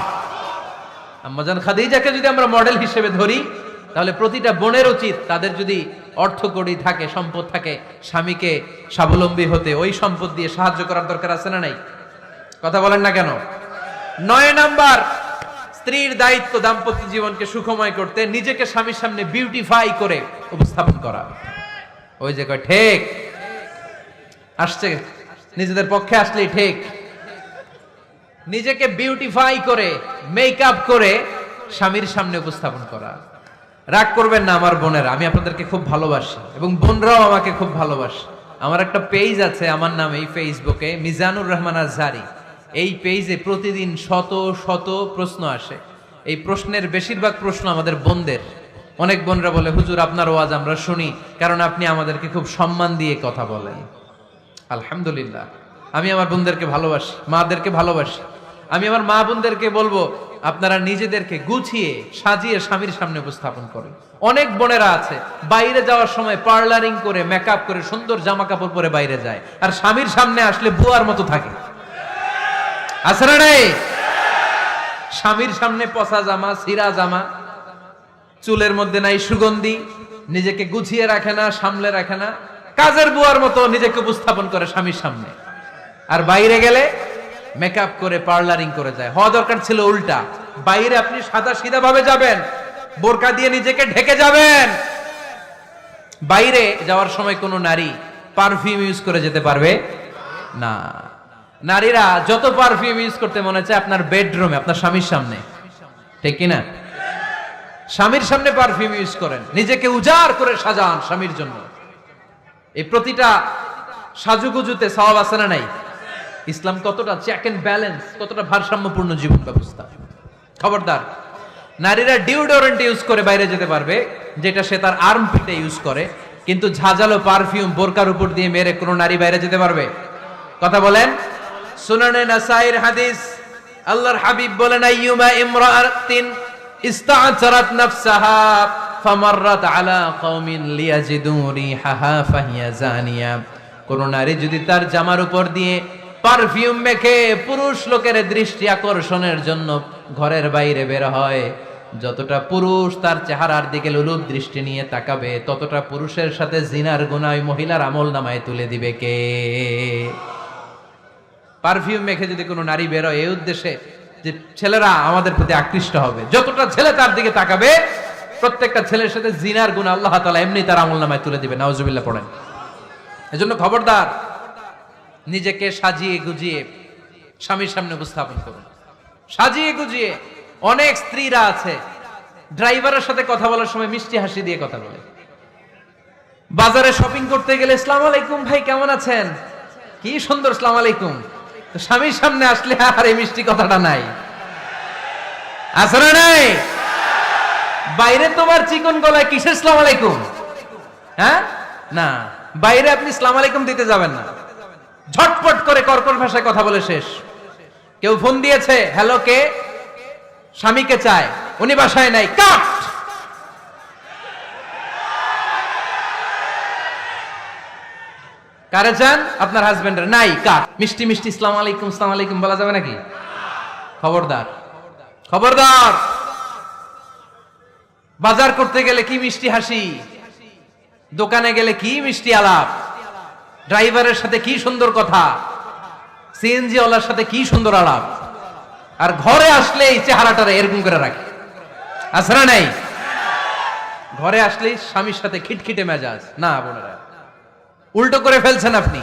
আম্মাজান খাদিজাকে যদি আমরা মডেল হিসেবে ধরি, তাহলে প্রতিটা বোনের উচিত তাদের যদি অর্থকড়ি থাকে, সম্পদ থাকে, স্বামীকে স্বাবলম্বী হতে ওই সম্পদ দিয়ে সাহায্য করার দরকার আছে না নাই? কথা বলেন না কেন? 9 নাম্বার, স্ত্রীর দায়িত্ব দাম্পত্য জীবনকে সুখময় করতে নিজেকে স্বামীর সামনে বিউটিফাই করে উপস্থাপন করা। ওই যে কয় ঠিক আসছে, নিজেদের পক্ষে আসলেই ঠিক। নিজেকে বিউটিফাই করে, মেকআপ করে স্বামীর সামনে উপস্থাপন করা। রাগ করবেন না আমার বোনেরা, আমি আপনাদেরকে খুব ভালোবাসি এবং বোনরাও আমাকে খুব ভালোবাসে। আমার একটা পেজ আছে আমার নামে, এই ফেসবুকে মিজানুর রহমান আজহারি। এই পেজে প্রতিদিন শত শত প্রশ্ন আসে। এই প্রশ্নের বেশিরভাগ প্রশ্ন আমাদের বোনদের। অনেক বোনরা বলে, হুজুর আপনার ওয়াজ আমরা শুনি কারণ আপনি আমাদেরকে খুব সম্মান দিয়ে কথা বলেন। আলহামদুলিল্লাহ, আমি আমার বোনদেরকে ভালোবাসি, মাদেরকে ভালোবাসি। আমি আমার মা বোনদেরকে বলবো, আপনারা নিজেদেরকে গুছিয়ে সাজিয়ে স্বামীর সামনে উপস্থাপন করেন। অনেক বোনেরা আছে বাইরে যাওয়ার সময় পার্লারিং করে, মেকআপ করে, সুন্দর জামা কাপড় পরে বাইরে যায়, আর স্বামীর সামনে আসলে বুয়ার মতো থাকে। আছে না নাই? স্বামীর সামনে পচা জামা, ছিঁড়া জামা, চুলের মধ্যে নাই সুগন্ধি, নিজেকে গুছিয়ে রাখে না, সামলে রাখে না, কাজের বুয়ার মতো নিজেকে উপস্থাপন করে স্বামীর সামনে। আর বাইরে গেলে মেকআপ করে, পার্লারিং করে যায়। হওয়া দরকার ছিল উল্টা। বাইরে আপনি সাদা সিধা ভাবে যাবেন, বোরকা দিয়ে নিজেকে ঢেকে যাবেন, বাইরে যাওয়ার সময় কোনো নারী পারফিউম ইউজ করে যেতে পারবে না। নারীরা যত পারফিউম ইউজ করতে মনে চায় আপনার বেডরুমে, আপনার স্বামীর সামনে, ঠিক কিনা? স্বামীর সামনে পারফিউম ইউজ করেন, নিজেকে উজাড় করে সাজান স্বামীর জন্য। এই প্রতিটা সাজুগুজুতে সওয়াব আছে না নাই? ইসলাম কতটা চেক এন্ড ব্যালেন্স, কতটা ভারসাম্যপূর্ণ জীবন ব্যবস্থা। খবরদার, নারীরা ডিওডোরেন্ট ইউজ করে বাইরে যেতে পারবে, যেটা সে তার আর্মপিটে ইউজ করে, কিন্তু ঝাঁঝালো পারফিউম বোরকার উপর দিয়ে মেরে কোনো নারী বাইরে যেতে পারবে? কথা বলেন। সুনানে নাসাইর হাদিস, আল্লাহর হাবিব বলেন, আইয়ুমা ইমরাআতিন ইস্তা'জারাত নাফসাহা ফামাররাত আলা কওমিন লিয়াজিদু রিহাহা ফাহিয়া জানিয়া। কোন নারী যদি তার জামার উপর দিয়ে পারফিউম মেখে পুরুষ লোকের দৃষ্টি আকর্ষণের জন্য ঘরের বাইরে বের হয়, যতটা পুরুষ তার চেহারার দিকে লোলুপ দৃষ্টি নিয়ে তাকাবে, ততটা পুরুষের সাথে জিনার গুনাহ ওই মহিলার আমলনামায় তুলে দিবে কে? পারফিউম মেখে যদি কোনো নারী বের হয় এই উদ্দেশ্যে যে ছেলেরা আমাদের প্রতি আকৃষ্ট হবে, যতটা ছেলে তার দিকে তাকাবে, প্রত্যেকটা ছেলের সাথে জিনার গুনাহ আল্লাহ তাআলা এমনি তার আমলনামায় তুলে দিবে। নাউজুবিল্লাহ পড়েন। এজন্য খবরদার, নিজেকে সাজিয়ে গুজিয়ে স্বামীর সামনে উপস্থাপন করুন, সাজিয়ে গুজিয়ে। অনেক স্ত্রীরা আছে ড্রাইভারের সাথে কথা বলার সময় মিষ্টি হাসি দিয়ে কথা বলে। বাজারে শপিং করতে গেলে আসসালামু আলাইকুম ভাই, কেমন আছেন? কি সুন্দর আসসালামু আলাইকুম। তো স্বামীর সামনে আসলে আর এই মিষ্টি কথাটা নাই, আছে না নাই? বাইরে তোমার চিকন গলায় কিসের আসসালামু আলাইকুম? হ্যাঁ না, বাইরে আপনি আসসালামু আলাইকুম দিতে যাবেন না, ঝটপট করে কর্কশ ভাষায় কথা বলে শেষ। কেউ ফোন দিয়েছে, হ্যালো কে? স্বামীকে চায়, উনি বাসায় নাই, কাট। কারে চান? আপনার হাজবেন্ডের, নাই, কাট। মিষ্টি মিষ্টি আসসালামু আলাইকুম আসসালামু আলাইকুম বলা যাবে নাকি? খবরদার, খবরদার। বাজার করতে গেলে কি মিষ্টি হাসি, দোকানে গেলে কি মিষ্টি আলাপ, ড্রাইভারের সাথে কি সুন্দর কথা, সিএনজি ওয়ালার সাথে কি সুন্দর আলাপ, আর ঘরে আসলেই চেহারাটা এরকম করে রাখে, আছে না নাই? ঘরে আসলেই স্বামীর সাথে খিটখিটে মেজাজ। না বোনেরা, উল্টো করে ফেলছেন আপনি।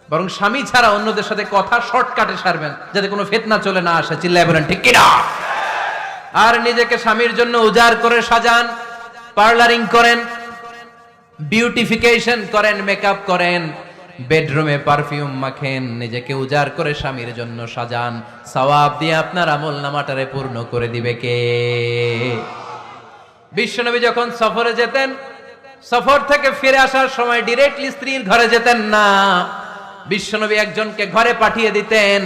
বরং স্বামী ছাড়া অন্যদের সাথে কথা শর্টকাটে সারবেন, যাতে কোনো ফিতনা চলে না আসে। চিল্লায় বলেন ঠিক কিনা? আর নিজেকে স্বামীর জন্য উজাড় করে সাজান, পার্লারিং করেন, বিউটিফিকেশন করেন, মেকআপ করেন, বেডরুমে পারফিউম মাখেন, নিজেকে উজাড় করে স্বামীর জন্য সাজান। সওয়াব দিয়ে আপনার আমলনামাটারে পূর্ণ করে দিবে কে? বিশ্বনবী যখন সফরে যেতেন, সফর থেকে ফিরে আসার সময় ডিরেক্টলি স্ত্রীর ঘরে যেতেন না। বিশ্বনবী একজনকে ঘরে পাঠিয়ে দিতেন,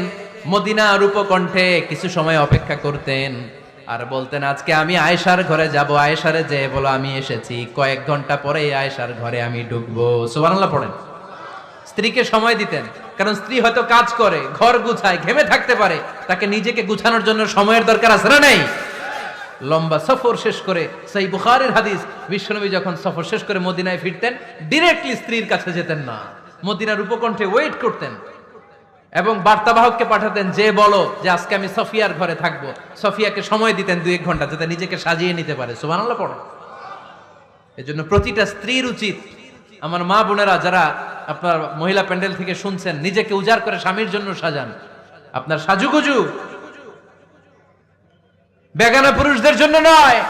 মদিনার উপকণ্ঠে কিছু সময় অপেক্ষা করতেন, আর বলতেন আজকে আমি আয়েশার ঘরে যাব। আয়েশারে যে বলো আমি এসেছি, কয়েক ঘন্টা পরে আয়েশার ঘরে আমি ঢুকবো। সুবহানাল্লাহ পড়েন। স্ত্রীকে সময় দিতেন, কারণ স্ত্রী হয়তো কাজ করে, ঘর গুছায়, ঘেমে থাকতে পারে, তাকে নিজেকে গুছানোর জন্য সময়ের দরকার আছে না নেই? লম্বা সফর শেষ করে, সেই বুখারীর হাদিস, বিশ্বনবী যখন সফর শেষ করে মদিনায় ফিরতেন, ডিরেক্টলি স্ত্রীর কাছে যেতেন না, মদিনার উপকণ্ঠে ওয়েট করতেন এবং বার্তাবাহককে পাঠাতেন, যে বলো যে আজকে আমি সফিয়ার ঘরে থাকবো। সফিয়াকে সময় দিতেন 2-1 ঘন্টা, যাতে নিজেকে সাজিয়ে নিতে পারে। সুবহানাল্লাহ পড়ে। এজন্য প্রতিটা স্ত্রীর উচিত, আমার মা বোনেরা যারা আপনার মহিলা প্যান্ডেল থেকে শুনছেন, নিজেকে উজাড় করে স্বামীর জন্য সাজান। আপনার সাজুগুজু বেগানা পুরুষদের জন্য নয়,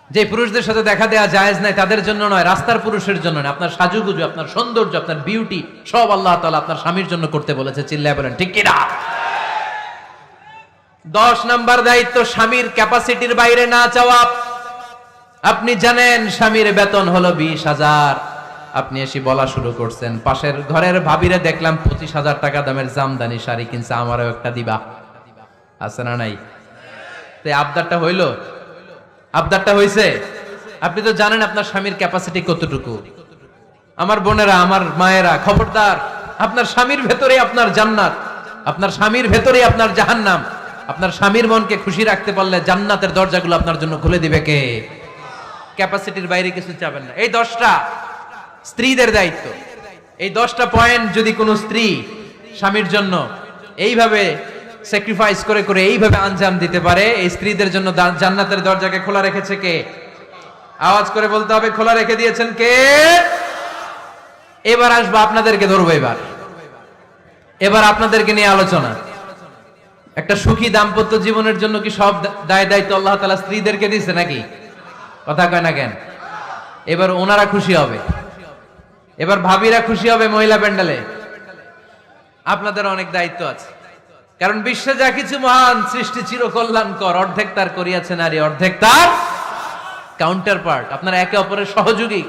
যে পুরুষদের সাথে দেখা দেয়া জায়েজ নাই তাদের জন্য নয়, রাস্তার পুরুষের জন্য নয়। আপনার সাজুগুজু, আপনার সৌন্দর্য, আপনার বিউটি সব আল্লাহ তাআলা আপনার স্বামীর জন্য করতে বলেছে। চিল্লায় বলেন ঠিক কিনা? 10 নাম্বার দায়িত্ব, স্বামীর ক্যাপাসিটির বাইরে না চাওয়া। আপনি জানেন স্বামীর বেতন হলো 20,000, আপনি এসে বলা শুরু করছেন, পাশের ঘরের ভাবিরে দেখলাম 25,000 টাকা দামের জামদানি শাড়ি কিনছে, আমারও একটা দিবা। আছে না নাই? তো আবদারটা হইল, আবদারটা হইছে। আপনি তো জানেন আপনার স্বামীর ক্যাপাসিটি কতটুকু। আমার বোনেরা, আমার মায়েরা, খবরদার, আপনার স্বামীর ভেতরে আপনার জান্নাত, আপনার স্বামীর ভেতরে আপনার জাহান্নাম। আপনার স্বামীর মনকে খুশি রাখতে পারলে জান্নাতের দরজাগুলো আপনার জন্য খুলে দিবে কে? ক্যাপাসিটির বাইরে কিছু চাবেন না। এই 10টা স্ত্রীদের দায়িত্ব। এই 10টা পয়েন্ট যদি কোনো স্ত্রী স্বামীর জন্য এইভাবে স্যাক্রিফাইস করে করে এইভাবে আঞ্জাম দিতে পারে, এই স্ত্রীদের জন্য জান্নাতের দরজাকে খোলা রেখেছে কে? আওয়াজ করে বলতে হবে খোলা রেখে দিয়েছেন কে? এবার আসবো আপনাদেরকে ধরবো। এবার আপনাদেরকে নিয়ে আলোচনা। একটা সুখী দাম্পত্য জীবনের জন্য কি সব দায় দায়িত্ব আল্লাহ তাআলা স্ত্রীদেরকে দিয়েছে নাকি? কথা কয় না কেন? এবার ওনারা খুশি হবে, এবার ভাবিরা খুশি হবে মহিলা প্যান্ডেলে। আপনাদের অনেক দায়িত্ব আছে, কারণ বিশ্বে যা কিছু মহান সৃষ্টি চিরকল্যাণকর, অর্ধেক তার করিয়াছে নারী, অর্ধেক তার কাউন্টার পার্ট। আপনারা একে অপরের সহযোগী,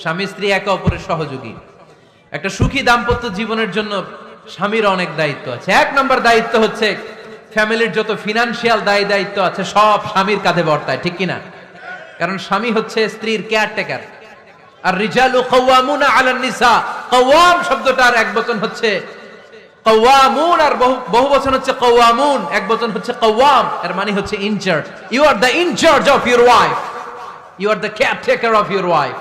স্বামী স্ত্রী একে অপরের সহযোগী। একটা সুখী দাম্পত্য জীবনের জন্য স্বামীর অনেক দায়িত্ব আছে। এক নম্বর দায়িত্ব হচ্ছে ফ্যামিলির যত ফিনান্সিয়াল দায় দায়িত্ব আছে সব স্বামীর কাঁধে বর্তায়, ঠিক কিনা? কারণ স্বামী হচ্ছে স্ত্রীর কেয়ারটেকার। আর রিজালু কাওয়ামুনা আলান নিসা, কাওয়াম শব্দটার এক বচন হচ্ছে কাওয়ামুন, আর বহু বচন হচ্ছে কাওয়ামুন, এক বচন হচ্ছে কাওয়াম। এর মানে হচ্ছে in charge. You are the in charge of your wife, you are the caretaker of your wife.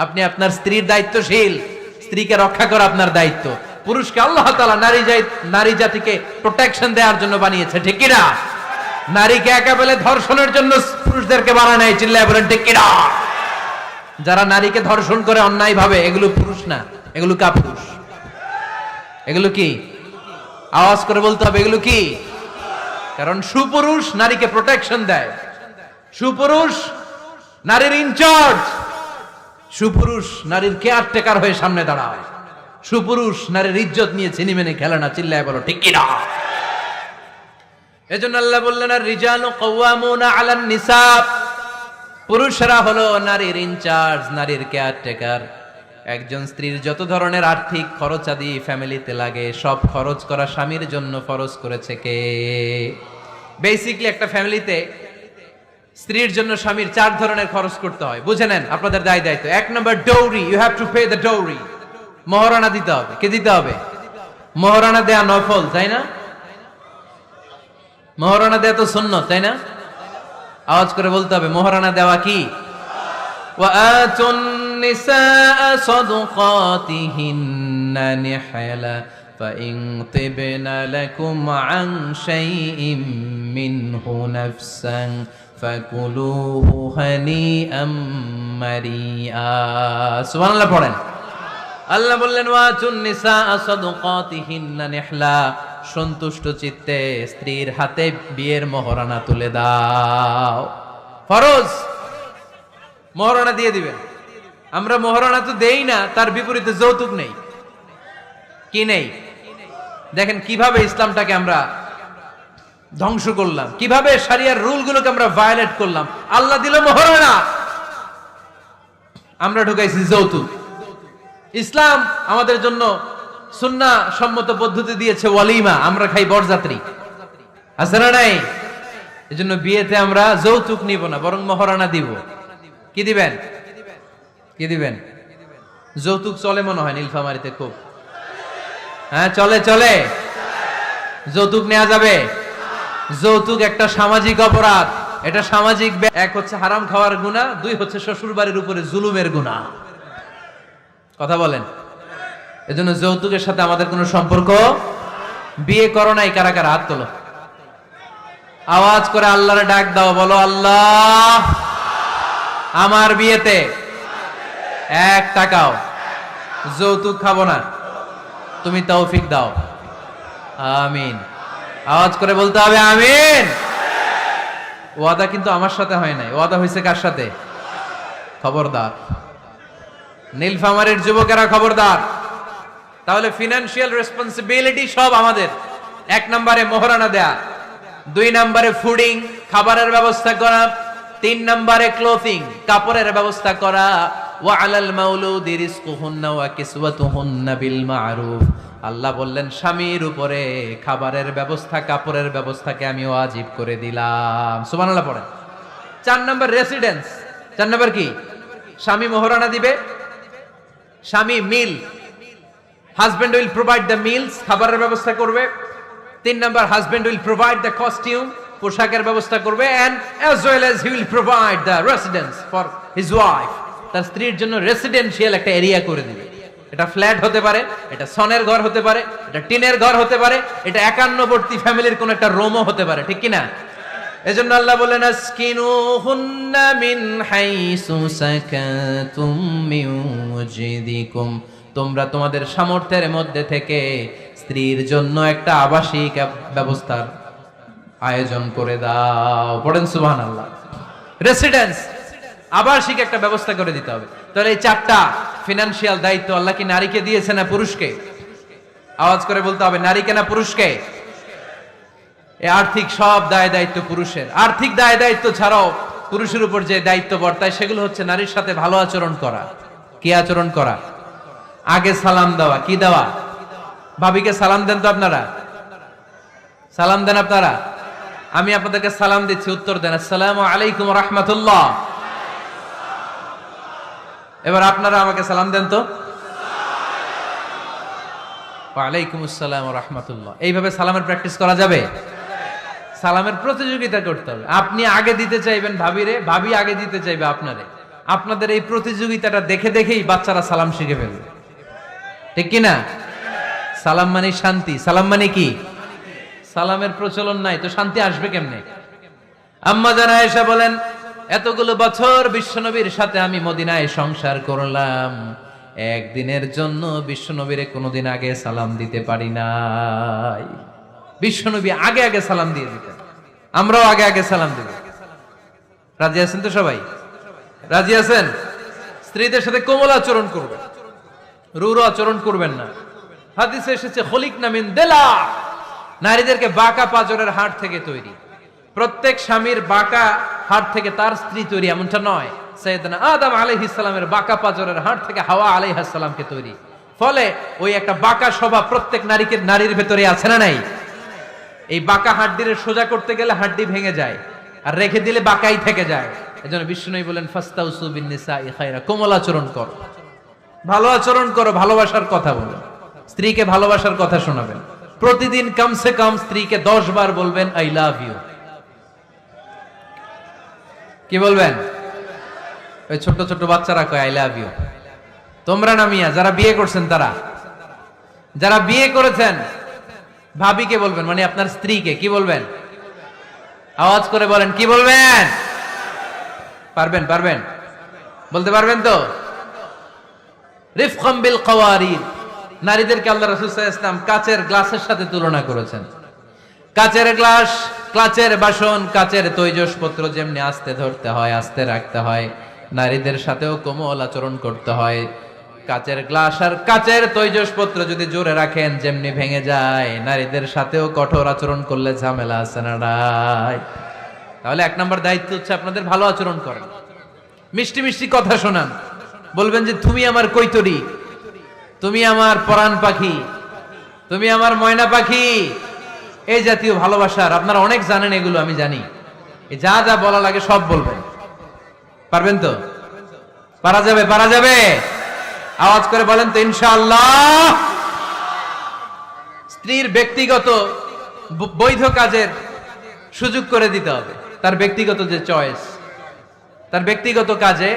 আপনি আপনার স্ত্রীর দায়িত্বশীল, স্ত্রীকে রক্ষা করা আপনার দায়িত্ব। পুরুষকে আল্লাহ তাআলা নারী জাতিকে প্রোটেকশন দেওয়ার জন্য বানিয়েছে, ঠিক কিনা? নারীকে একেবারে ধর্ষণের জন্য পুরুষদেরকে বানায় নাই, চিল্লায় বলেন ঠিক কিনা? যারা নারীকে ধর্ষণ করে অন্যায় ভাবে, এগুলো পুরুষ না, এগুলো কাপুরুষ। এগুলো কি? আওয়াজ করে বলতে হবে, এগুলো কি? কারণ সুপুরুষ নারীকে প্রোটেকশন দেয়, সুপুরুষ নারীর ইনচার্জ, সুপুরুষ নারীর কেয়ারটেকার হয়ে সামনে দাঁড়ায়, সুপুরুষ নারীর ইজ্জত নিয়ে ছিনিমিনি খেলে না, চিল্লায় বলো ঠিক কিনা? এজন্য আল্লাহ বললেন আর রিজালু কাওয়ামুনা আলান নিসা, পুরুষরা হলো নারীর ইনচার্জ, নারীর কেয়ারটেকার। একজন স্ত্রীর যত ধরনের আর্থিক খরচাদি ফ্যামিলিতে লাগে সব খরচ করা স্বামীর জন্য ফরজ করেছে কে? বেসিক্যালি একটা ফ্যামিলিতে স্ত্রীর জন্য স্বামীর 4 ধরনের খরচ করতে হয়। বুঝে নেন আপনাদের দায় দায়িত্ব। 1 number dowry, you have to pay the dowry. মহারণা দিতে হবে। কে দিতে হবে? মহারণা দেয়া নফল, তাই না? মহারণা দেয়া তো সুন্নাত, তাই না? আওয়াজ করে বলতে হবে মহারণা দেওয়া কি? ওয়া আতুন নিসাআ সাদকাতিহিন্না নিহলা ফাইন তিবনা লাকুম আন শাইইম মিনহু নাফসান ফাকুলুহু হানিআম মারিআ। সুবহানাল্লাহ পড়েন। আল্লাহ বললেন ওয়া আতুন নিসাআ সাদকাতিহিন্না নিহলা, সন্তুষ্ট চিত্তে স্ত্রীর হাতে বিয়ের মহারণা তুলে দাও। ফরজ, মহারণা দিয়ে দিবেন। আমরা মহারণা তো দেই না, তার বিপরীতে যৌতুক নেই। কি নেই? দেখেন কিভাবে ইসলামটাকে আমরা ধ্বংস করলাম, কিভাবে শরিয়ার রুলগুলোকে আমরা ভায়োলেট করলাম। আল্লাহ দিল মহারণা, আমরা ঢুকাইছি যৌতুক। ইসলাম আমাদের জন্য সুন্নাহ সম্মত পদ্ধতি দিয়েছে ওয়ালিমা, আমরা খাই বরযাত্রী, আছে না নাই? এজন্য বিয়েতে আমরা যৌতুক নিব না, বরং মহারণা দিব। কি দিবেন? কি দিবেন? যৌতুক চলে মনে হয় নীলফামারীতে খুব। হ্যাঁ চলে, চলে। যৌতুক নেওয়া যাবে? যৌতুক একটা সামাজিক অপরাধ। এটা সামাজিক, এক হচ্ছে হারাম খাওয়ার গুনাহ, 2 হচ্ছে শ্বশুর বাড়ির উপরে জুলুমের গুনাহ। কথা বলেন। এজন্য যৌতুকের সাথে আমাদের কোনো সম্পর্ক। বিয়ে করো নাই কারা কারা? হাত তোলো। আওয়াজ করে আল্লাহরে ডাক দাও, বলো আল্লাহ আমার বিয়েতে 1 টাকাও যৌতুক খাবো না, তুমি তৌফিক দাও। আমিন। আওয়াজ করে বলতে হবে আমিন। ওয়াদা কিন্তু আমার সাথে হয় নাই, ওয়াদা হয়েছে কার সাথে? খবরদার নীলফামারীর যুবকেরা, খবরদার। তাহলে ফিনান্সিয়াল রেসপন্সিবিলিটি সব আমাদের। 1 নম্বরে মহারণা দেয়া, 2 নম্বরে ফুডিং, খাবারের ব্যবস্থা করা, 3 নম্বরে ক্লোথিং, কাপড়ের ব্যবস্থা করা। ওয়া আলাল মাউলুদি রিজকুহুন্না ওয়া কিসওয়াতুহুন্না বিল মা'রুফ। আল্লাহ বললেন স্বামীর উপরে খাবারের ব্যবস্থা, কাপড়ের ব্যবস্থাকে আমি ওয়াজিব করে দিলাম। সুবহানাল্লাহ পড়েন। 4 নম্বর রেসিডেন্স। 4 নম্বর কি? স্বামী মহারণা দিবে, স্বামী meal, husband will provide the meals, খাবারের ব্যবস্থা করবে। 3 number husband will provide the costume, পোশাকের ব্যবস্থা করবে। And as well as he will provide the residence for his wife. তার স্ত্রীর জন্য রেসিডেন্সিয়াল একটা এরিয়া করে দিবে। এটা ফ্ল্যাট হতে পারে, এটা সনের ঘর হতে পারে, এটা টিনের ঘর হতে পারে, এটা একান্নবর্তী ফ্যামিলির কোন একটা রুমও হতে পারে, ঠিক কিনা? এজন্য আল্লাহ বলেন আসকিনুহুন্না মিন হাইসু সাকাতুম মিন ওয়াজিদিকুম, তোমরা তোমাদের সামর্থ্যের মধ্যে থেকে স্ত্রীর জন্য একটা আবাসিক ব্যবস্থার আয়োজন করে দাও। পড়েন সুবহানাল্লাহ। রেসিডেন্স, আবাসিক একটা ব্যবস্থা করে দিতে হবে। তাহলে এই চারটা ফিনান্সিয়াল দায়িত্ব আল্লাহ কি নারীকে দিয়েছে না পুরুষকে? আওয়াজ করে বলতে হবে, নারীকে না পুরুষকে? এই আর্থিক সব দায় দায়িত্ব পুরুষের। আর্থিক দায় দায়িত্ব ছাড়াও পুরুষের উপর যে দায়িত্ব বর্তায় সেগুলো হচ্ছে নারীর সাথে ভালো আচরণ করা। কি আচরণ করা? আগে সালাম দেওয়া। কি দেওয়া? ভাবিকে সালাম দেন তো আপনারা? সালাম দেন আপনারা? আমি আপনাদেরকে সালাম দিচ্ছি, উত্তর দেন আসসালামু আলাইকুম ওয়া রাহমাতুল্লাহ। এবার আপনারা আমাকে সালাম দেন তো। ওয়া আলাইকুম আসসালাম ওয়া রাহমাতুল্লাহ। এইভাবে সালামের প্র্যাকটিস করা যাবে? সালামের প্রতিযোগিতা করতে হবে। আপনি আগে দিতে চাইবেন ভাবিরে, ভাবি আগে দিতে চাইবে আপনারে। আপনাদের এই প্রতিযোগিতাটা দেখে দেখেই বাচ্চারা সালাম শিখে ফেলবে, ঠিক কি না? সালাম মানে শান্তি। সালাম মানে কি? সালামের প্রচলন নাই তো শান্তি আসবে কেমনে? আম্মা জান আয়েশা বলেন, এতগুলো বছর বিশ্বনবীর সাথে আমি মদিনায় সংসার করলাম, একদিনের জন্য বিশ্বনবীরে কোনোদিন আগে সালাম দিতে পারি নাই। বিশ্বনবী আগে আগে সালাম দিয়ে দিতেন, আমরাও আগে আগে সালাম দিব। রাজি আছেন তো সবাই? রাজি আছেন? স্ত্রীদের সাথে কোমল আচরণ করবেন, রূঢ় আচরণ করবেন না। হাদিসে এসেছে খলিকনা মিন দিলা, নারীদেরকে বাঁকা পাঁজরের হাড় থেকে তৈরি। প্রত্যেক স্বামীর বাঁকা হাড় থেকে তার স্ত্রী তৈরি এমনটা নয়। সাইয়েদনা আদম আলাইহিস সালামের বাঁকা পাঁজরের হাড় থেকে হাওয়া আলাইহিস সালামকে তৈরি। ফলে ওই একটা বাঁকা স্বভাব প্রত্যেক নারীর ভেতরে আছে না নাই? এই বাঁকা হাড্ডিরে সোজা করতে গেলে হাড্ডি ভেঙে যায়, আর রেখে দিলে বাঁকাই থেকে যায়। এজন্য বিষ্ণু বলেন ফাস্তাউসু বিন নিসাই খায়রা, কোমল আচরণ করো, ভালো আচরণ করো, ভালোবাসার কথা বলো, স্ত্রীকে ভালোবাসার কথা শোনাবেন। প্রতিদিন কমসে কম স্ত্রীকে 10 বার বলবেন আই লাভ ইউ। কি বলবেন? ওই ছোট ছোট বাচ্চারা কয় আই লাভ ইউ। তোমরা না মিয়া, যারা বিয়ে করছেন তারা, যারা বিয়ে করেছেন ভাবিকে বলবেন, মানে আপনার স্ত্রীকে কি বলবেন? আওয়াজ করে বলেন, কি বলবেন? পারবেন? পারবেন? বলতে পারবেন তো? রিফকাম বিল কাওয়ারিদ, নারীদেরকে আল্লাহ রাসূল সাল্লাল্লাহু আলাইহি ওয়াসাল্লাম কাচের গ্লাসের সাথে তুলনা করেছেন। কাচের গ্লাস, কাচের বাসন, কাচের তৈজসপত্র যেমনি আস্তে ধরতে হয়, আস্তে রাখতে হয়, নারীদের সাথেও কোমল আচরণ করতে হয়। কাচের গ্লাস আর কাচের তৈজসপত্র যদি জোরে রাখেন যেমনি ভেঙে যায়, নারীদের সাথেও কঠোর আচরণ করলে ঝামেলা আছে না নাই? তাহলে 1 নম্বর দায়িত্ব হচ্ছে আপনাদের ভালো আচরণ করেন, মিষ্টি মিষ্টি কথা শোনান, বলবেন যে তুমি আমার কৈতরী, তুমি আমার পরাণ পাখি, তুমি আমার ময়না পাখি। এই জাতীয় ভালোবাসার আপনারা অনেক জানেন, এগুলো আমি জানি। যা যা বলা লাগে সব বলবেন। পারবেন তো? পারা যাবে? পারা যাবে? আওয়াজ করে বলেন তো ইনশাআল্লাহ। স্ত্রীর ব্যক্তিগত বৈধ কাজের সুযোগ করে দিতে হবে। তার ব্যক্তিগত যে চয়েস, তার ব্যক্তিগত কাজে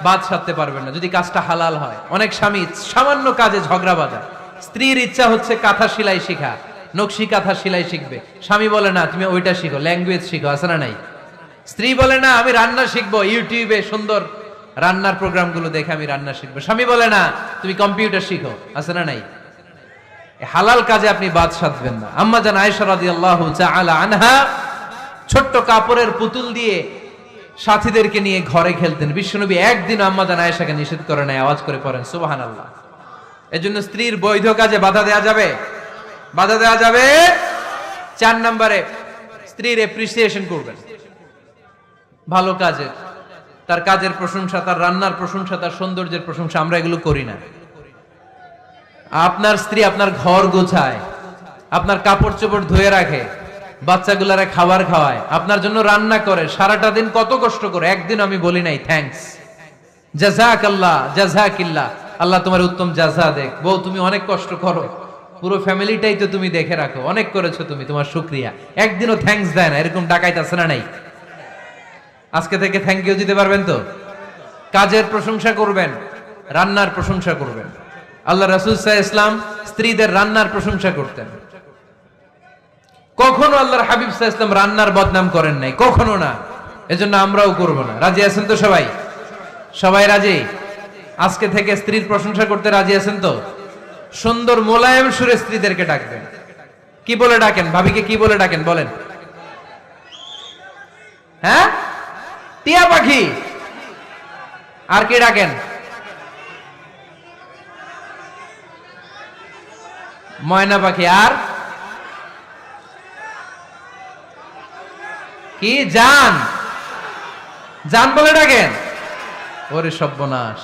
বাদ সাধতে পারবেন না যদি কাজটা হালাল হয়। অনেক স্বামী সামান্য কাজে ঝগড়া বাঁধায়। স্ত্রীর ইচ্ছা হচ্ছে কাঁথা সেলাই শেখা, নকশি কাঁথা সেলাই শিখবে, স্বামী বলে না তুমি ওইটা শিখো, ল্যাঙ্গুয়েজ শিখো, আছে না নাই? স্ত্রী বলে না আমি রান্না শিখবো, ইউটিউবে সুন্দর রান্নার প্রোগ্রামগুলো দেখে আমি রান্না শিখবো, স্বামী বলে না তুমি কম্পিউটার শিখো, আছে না নাই? হালাল কাজে আপনি বাদ সাধবেন না। আম্মা জান আয়েশা রাদিয়াল্লাহু তাআলা আনহা ছোট্ট কাপড়ের পুতুল দিয়ে সাথীদেরকে নিয়ে ঘরে খেলতেন। বিশ্বনবী একদিন আম্মা জান আয়েশাকে নিষেধ করে নাই। আওয়াজ করে পড়েন সুবহানাল্লাহ। এজন্য স্ত্রীর বৈধ কাজে বাধা দেয়া যাবে? বাধা দেয়া যাবে। 4 নম্বরে স্ত্রীর এপ্রিসিয়েশন করবেন, ভালো কাজের, তার কাজের প্রশংসা, তার রান্নার প্রশংসা, তার সৌন্দর্যের প্রশংসা। আমরা এগুলো করি না। আপনার স্ত্রী আপনার ঘর গোছায়, আপনার কাপড় চোপড় ধুয়ে রাখে, বাচ্চাগুলারে খাবার খাওয়ায়, আপনার জন্য রান্না করে, সারাটা দিন কত কষ্ট করে। একদিন আমি বলি নাই থ্যাঙ্কস, জাযাকাল্লাহ, জাযাকিল্লাহ, আল্লাহ তোমার উত্তম জাযা দেখ। বউ তুমি অনেক কষ্ট করো, পুরো ফ্যামিলিটাই তো তুমি দেখে রাখো, অনেক করেছো তুমি, তোমার শুকরিয়া। একদিনও থ্যাঙ্কস দেয় না, এরকম ডাকাইত আছে না নাই? আজকে থেকে থ্যাংক ইউ দিতে পারবেন তো? কাজের প্রশংসা করবেন, রান্নার প্রশংসা করবেন। আল্লাহ রাসূল সাল্লাল্লাহু আলাইহি ওয়াসাল্লাম স্ত্রীদের রান্নার প্রশংসা করতেন। কখনো আল্লাহর হাবিব সাল্লাল্লাহু আলাইহি ওয়াসাল্লাম রান্নার বদনাম করেন নাই, কখনো না। এজন্য আমরাও করব না। রাজি আছেন তো সবাই? সবাই রাজি? আজকে থেকে স্ত্রীর প্রশংসা করতে রাজি আছেন তো? সুন্দর মোলায়েম সুরে স্ত্রীদেরকে ডাকবেন। কি বলে ডাকেন? ভাবিকে কি বলে ডাকেন বলেন? হ্যাঁ, টিয়া পাখি। আর কি ডাকেন? ময়না পাখি। আর কি? জান। জান বলে ডাকেন? ওরে সর্বনাশ,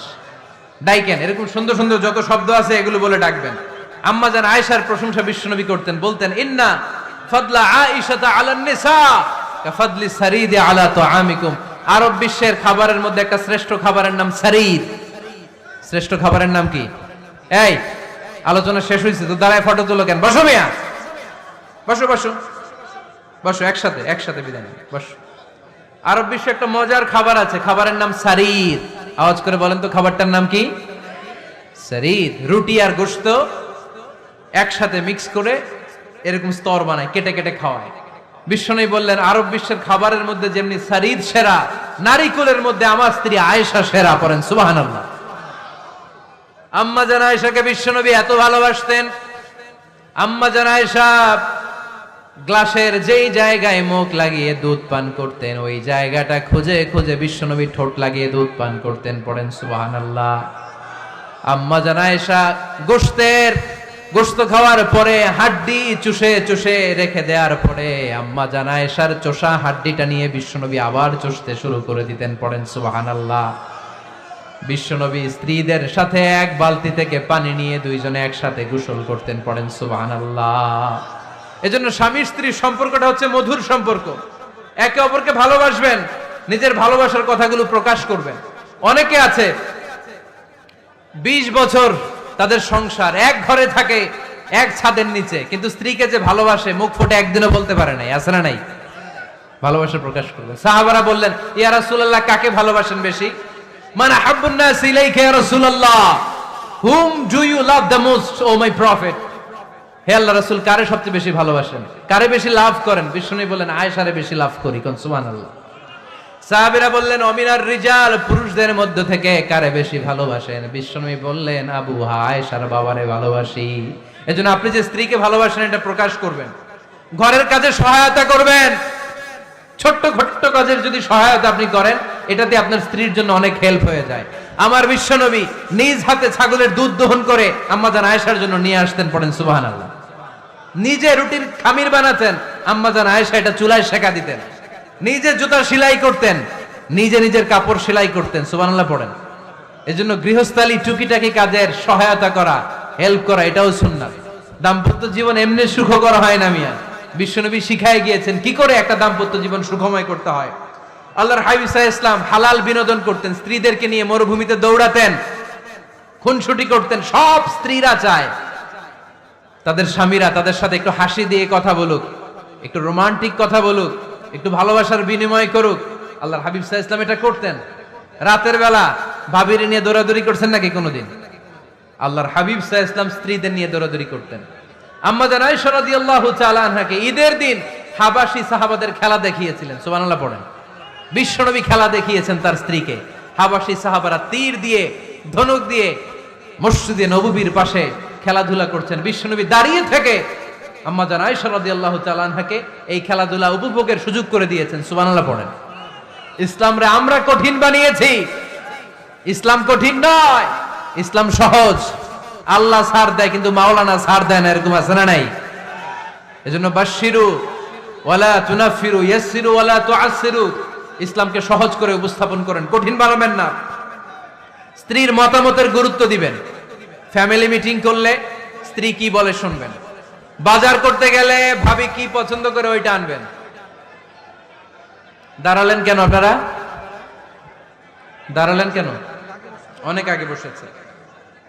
ডাইকেন। এরকম সুন্দর সুন্দর যত শব্দ আছে এগুলো বলে ডাকবেন। আম্মা জান আয়েশার প্রশংসা বিশ্বনবী করতেন, বলতেন ইন্না ফাদলা আয়েশাতা আলান নিসা কাফাদলি সারিদ আলা তুআমিকুম। আরব বিশ্বের খাবারের মধ্যে একটা শ্রেষ্ঠ খাবারের নাম সারিদ। শ্রেষ্ঠ খাবারের নাম কি? এই আলোচনা শেষ হয়েছে তো দাঁড়ায় ফটো তুলো কেন? বসো মিয়া, বসো বসো বসো, একসাথে একসাথে বিদায় নিন, বসো। আরব বিশ্বে একটা মজার খাবার আছে, খাবারের নাম সারিদ। আওয়াজ করে বলেন তো খাবারটার নাম কি? সারিদ। রুটি আর গোশত একসাথে মিক্স করে এরকম স্তর বানায়, কেটে কেটে খাওয়ায়। বিশ্বনবী বললেন আরব বিশ্বের খাবারের মধ্যে যেমনি সারিদ সেরা, নারীকুলের মধ্যে আমার স্ত্রী আয়েশা সেরা। পড়েন সুবহানাল্লাহ। আম্মা জান আয়েশাকে বিশ্বনবী এত ভালোবাসতেন। আম্মা জান আয়েশা গ্লাসের যেই জায়গায় মুখ লাগিয়ে দুধ পান করতেন, ওই জায়গাটা খুঁজে খুঁজে বিশ্বনবী ঠোঁট লাগিয়ে দুধ পান করতেন। পড়েন সুবহানাল্লাহ। আম্মা জান আয়েশা গোশত খাওয়ার পরে হাড্ডি চুষে চুষে রেখে দেওয়ার পরে আম্মা জান আয়েশার চোষা হাড্ডিটা নিয়ে বিশ্বনবী আবার চুষতে শুরু করে দিতেন। পড়েন সুবহানাল্লাহ। বিশ্বনবী স্ত্রীদের সাথে এক বালতি থেকে পানি নিয়ে দুইজনে একসাথে গোসল করতেন। পড়েন সুবহানাল্লাহ। এজন্য স্বামী স্ত্রীর সম্পর্কটা হচ্ছে মধুর সম্পর্ক। একে অপরকে ভালোবাসবেন, নিজের ভালোবাসার কথাগুলো প্রকাশ করবেন। অনেকে আছে 20 বছর তাদের সংসার, এক ঘরে থাকে, এক ছাদের নিচে, কিন্তু স্ত্রীকে যে ভালোবাসে মুখ ফুটে একদিনও বলতে পারে নাই। আছে না নাই? ভালোবাসা প্রকাশ করবেন। সাহাবারা বললেন ইয়া রাসূলুল্লাহ, কাকে ভালোবাসেন বেশি? মান আহাব্বুন নাস ইলাইকা ইয়া রাসূলুল্লাহ, whom do you love the most, O my prophet? হে আল্লাহ রাসূল, কারে সবচেয়ে বেশি ভালোবাসেন, কারে বেশি লাভ করেন? বিশ্বনবী বললেন আয়েশারে বেশি লাভ করি। কোন সুবহানাল্লাহ। সাহাবীরা বললেন অমিনার রিজাল, পুরুষদের মধ্য থেকে কারে বেশি ভালোবাসেন? বিশ্বনবী বললেন আবু আয়েশার বাবারে ভালোবাসি। এজন্য আপনি যে স্ত্রীকে ভালোবাসেন এটা প্রকাশ করবেন, ঘরের কাজে সহায়তা করবেন। ছোট্ট ছোট্ট কাজের যদি সহায়তা আপনি করেন, এটাতে আপনার স্ত্রীর জন্য অনেক হেল্প হয়ে যায়। আমার বিশ্বনবী নিজ হাতে ছাগলের দুধ দহন করে আম্মা জান আয়েশার জন্য নিয়ে আসতেন। পড়েন সুবহানাল্লাহ। নিজে রুটির খামির বানাতেন, আম্মা জান আয়েশা এটা চুলায় সেকা দিতেন। নিজে জুতা সেলাই করতেন, নিজে নিজের কাপড় সেলাই করতেন। সুবহানাল্লাহ পড়েন। এজন্য গৃহস্থালী টুকিটাকি কাজের সহায়তা করা, হেল্প করা, এটাও সুন্নাত। দাম্পত্য জীবন এমনি সুখকর হয় না মিয়া। বিশ্বনবী শিখায় গিয়েছেন কি করে একটা দাম্পত্য জীবন সুখময় করতে হয়। আল্লাহর হাবিব সাল্লাল্লাহু আলাইহি ওয়াসাল্লাম হালাল বিনোদন করতেন, স্ত্রীদেরকে নিয়ে মরুভূমিতে দৌড়াতেন, খুনসুটি করতেন। সব স্ত্রীরা চায় তাদের স্বামীরা তাদের সাথে একটু হাসি দিয়ে কথা বলুক, একটু রোমান্টিক কথা বলুক, একটু ভালোবাসার বিনিময় করুক। আল্লাহর হাবিব সাল্লাল্লাহু আলাইহি ওয়াসাল্লাম এটা করতেন। রাতের বেলা ভাবিরে নিয়ে দৌড়াদৌড়ি করছেন নাকি কোনোদিন? আল্লাহর হাবিব সাল্লাল্লাহু আলাইহি ওয়াসাল্লাম স্ত্রীদের নিয়ে দৌড়াদৌড়ি করতেন। আম্মা জান আয়েশা রাদিয়াল্লাহু তাআলা আনহাকে ঈদের দিন হাবাসী সাহাবাদের খেলা দেখিয়েছিলেন। সুবহানাল্লাহ পড়েন। বিশ্বনবী খেলা দেখিয়েছেন তার স্ত্রীকে। হাবাসী সাহাবারা তীর দিয়ে, ধনুক দিয়ে মসজিদে নববীর পাশে খেলাধুলা করছেন। বিশ্বনবী দাঁড়িয়ে থেকে আম্মা জান আয়েশা রাদিয়াল্লাহু তাআলা আনহাকে এই খেলাধুলা উপভোগের সুযোগ করে দিয়েছেন। সুবহানাল্লাহ পড়েন। ইসলামরে আমরা কঠিন বানিয়েছি, ইসলাম কঠিন নয়, ইসলাম সহজ। আল্লাহ ছাড় দেয় কিন্তু মাওলানা ছাড় দেয় না, এরকম আছে না নাই? এজন্য বাশশিরু ওয়ালা তুনাফিরু, ইয়াসসিরু ওয়ালা তুআসসিরু। ইসলামকে সহজ করে উপস্থাপন করেন, কঠিন বানাবেন না। স্ত্রীর মতামতের গুরুত্ব দিবেন। ফ্যামিলি মিটিং করলে স্ত্রী কি বলে শুনবেন। বাজার করতে গেলে ভাবি কি পছন্দ করে ওইটা আনবেন। দাঁড়ালেন কেন আপনারা? দাঁড়ালেন কেন? অনেক আগে বসেছে।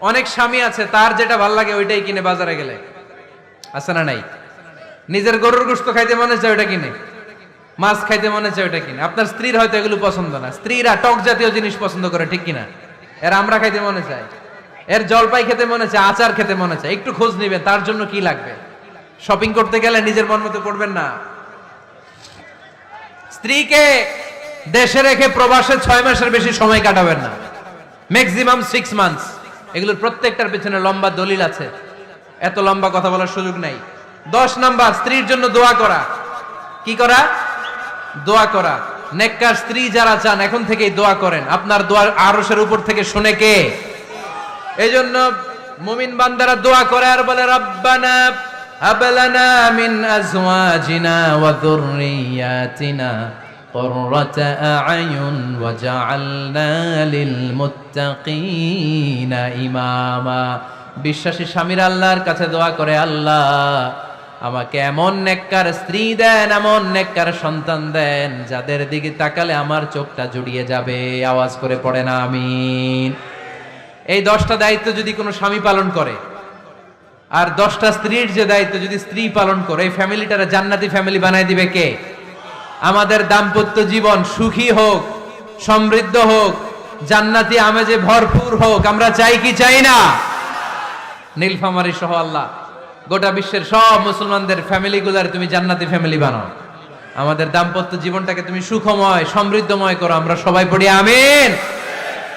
অনেক স্বামী আছে তার যেটা ভাল লাগে ওইটাই কিনে বাজারে গেলে, আছে না নাই? নিজের গরুর গোশত খাইতে মনে চায় ওটা কিনে, মাছ খাইতে মনে চায় ওটা কিনে। আপনার স্ত্রীর হয়তো এগুলো পছন্দ না। স্ত্রীরা টক জাতীয় জিনিস পছন্দ করে, ঠিক কিনা? এর আমরা খাইতে মনে চায়, এর জলপাই খেতে মনে চায়, আচার খেতে মনে চায়। একটু খোঁজ নিবেন তার জন্য কি লাগবে। শপিং করতে গেলে নিজের মন মতো করবেন না। স্ত্রীকে দেশে রেখে প্রবাসে 6 মাসের বেশি সময় কাটাবেন না, ম্যাক্সিমাম 6 মান্থস। এগুলোর প্রত্যেকটার পেছনে লম্বা দলিল আছে, এত লম্বা কথা বলার সুযোগ নাই। 10 নাম্বার, স্ত্রীর জন্য দোয়া করা। কি করা? দোয়া করা। নেককার স্ত্রী যারা চান এখন থেকেই দোয়া করেন। আপনার দোয়ার আরশের উপর থেকে শুনে কে? এইজন্য মুমিন বান্দারা দোয়া করে আর বলে, রব্বানা হাব লানা মিন আজওয়াজিনা ওয়া যুররিয়াতিনা কুররাতা আ'য়ুন ওয়াজআলনা লিল মুত্তাকিনা ইমামা। বিশ্বাসী স্বামীরা আল্লাহর কাছে দোয়া করে, আল্লাহ আমাকে এমন নেককার স্ত্রী দেন, এমন নেককার সন্তান দেন যাদের দিকে তাকালে আমার চোখটা জুড়িয়ে যাবে। আওয়াজ করে পড়েন আমিন। এই 10টা দায়িত্ব যদি কোনো স্বামী পালন করে, আর 10টা স্ত্রীর যে দায়িত্ব যদি স্ত্রী পালন করে, এই ফ্যামিলিটারে জান্নাতি ফ্যামিলি বানায় দিবে কে? আমাদের দাম্পত্য জীবন সুখী হোক, সমৃদ্ধ হোক, জান্নাতি আমেজে ভরপুর হোক। আমরা চাই কি চাই না? নীলফামারী সহ আল্লাহ গোটা বিশ্বের সব মুসলমানদের ফ্যামিলিগুলার তুমি জান্নাতি ফ্যামিলি বানাও। আমাদের দাম্পত্য জীবনটাকে তুমি সুখময়, সমৃদ্ধময় করো। আমরা সবাই পড়ি আমিন।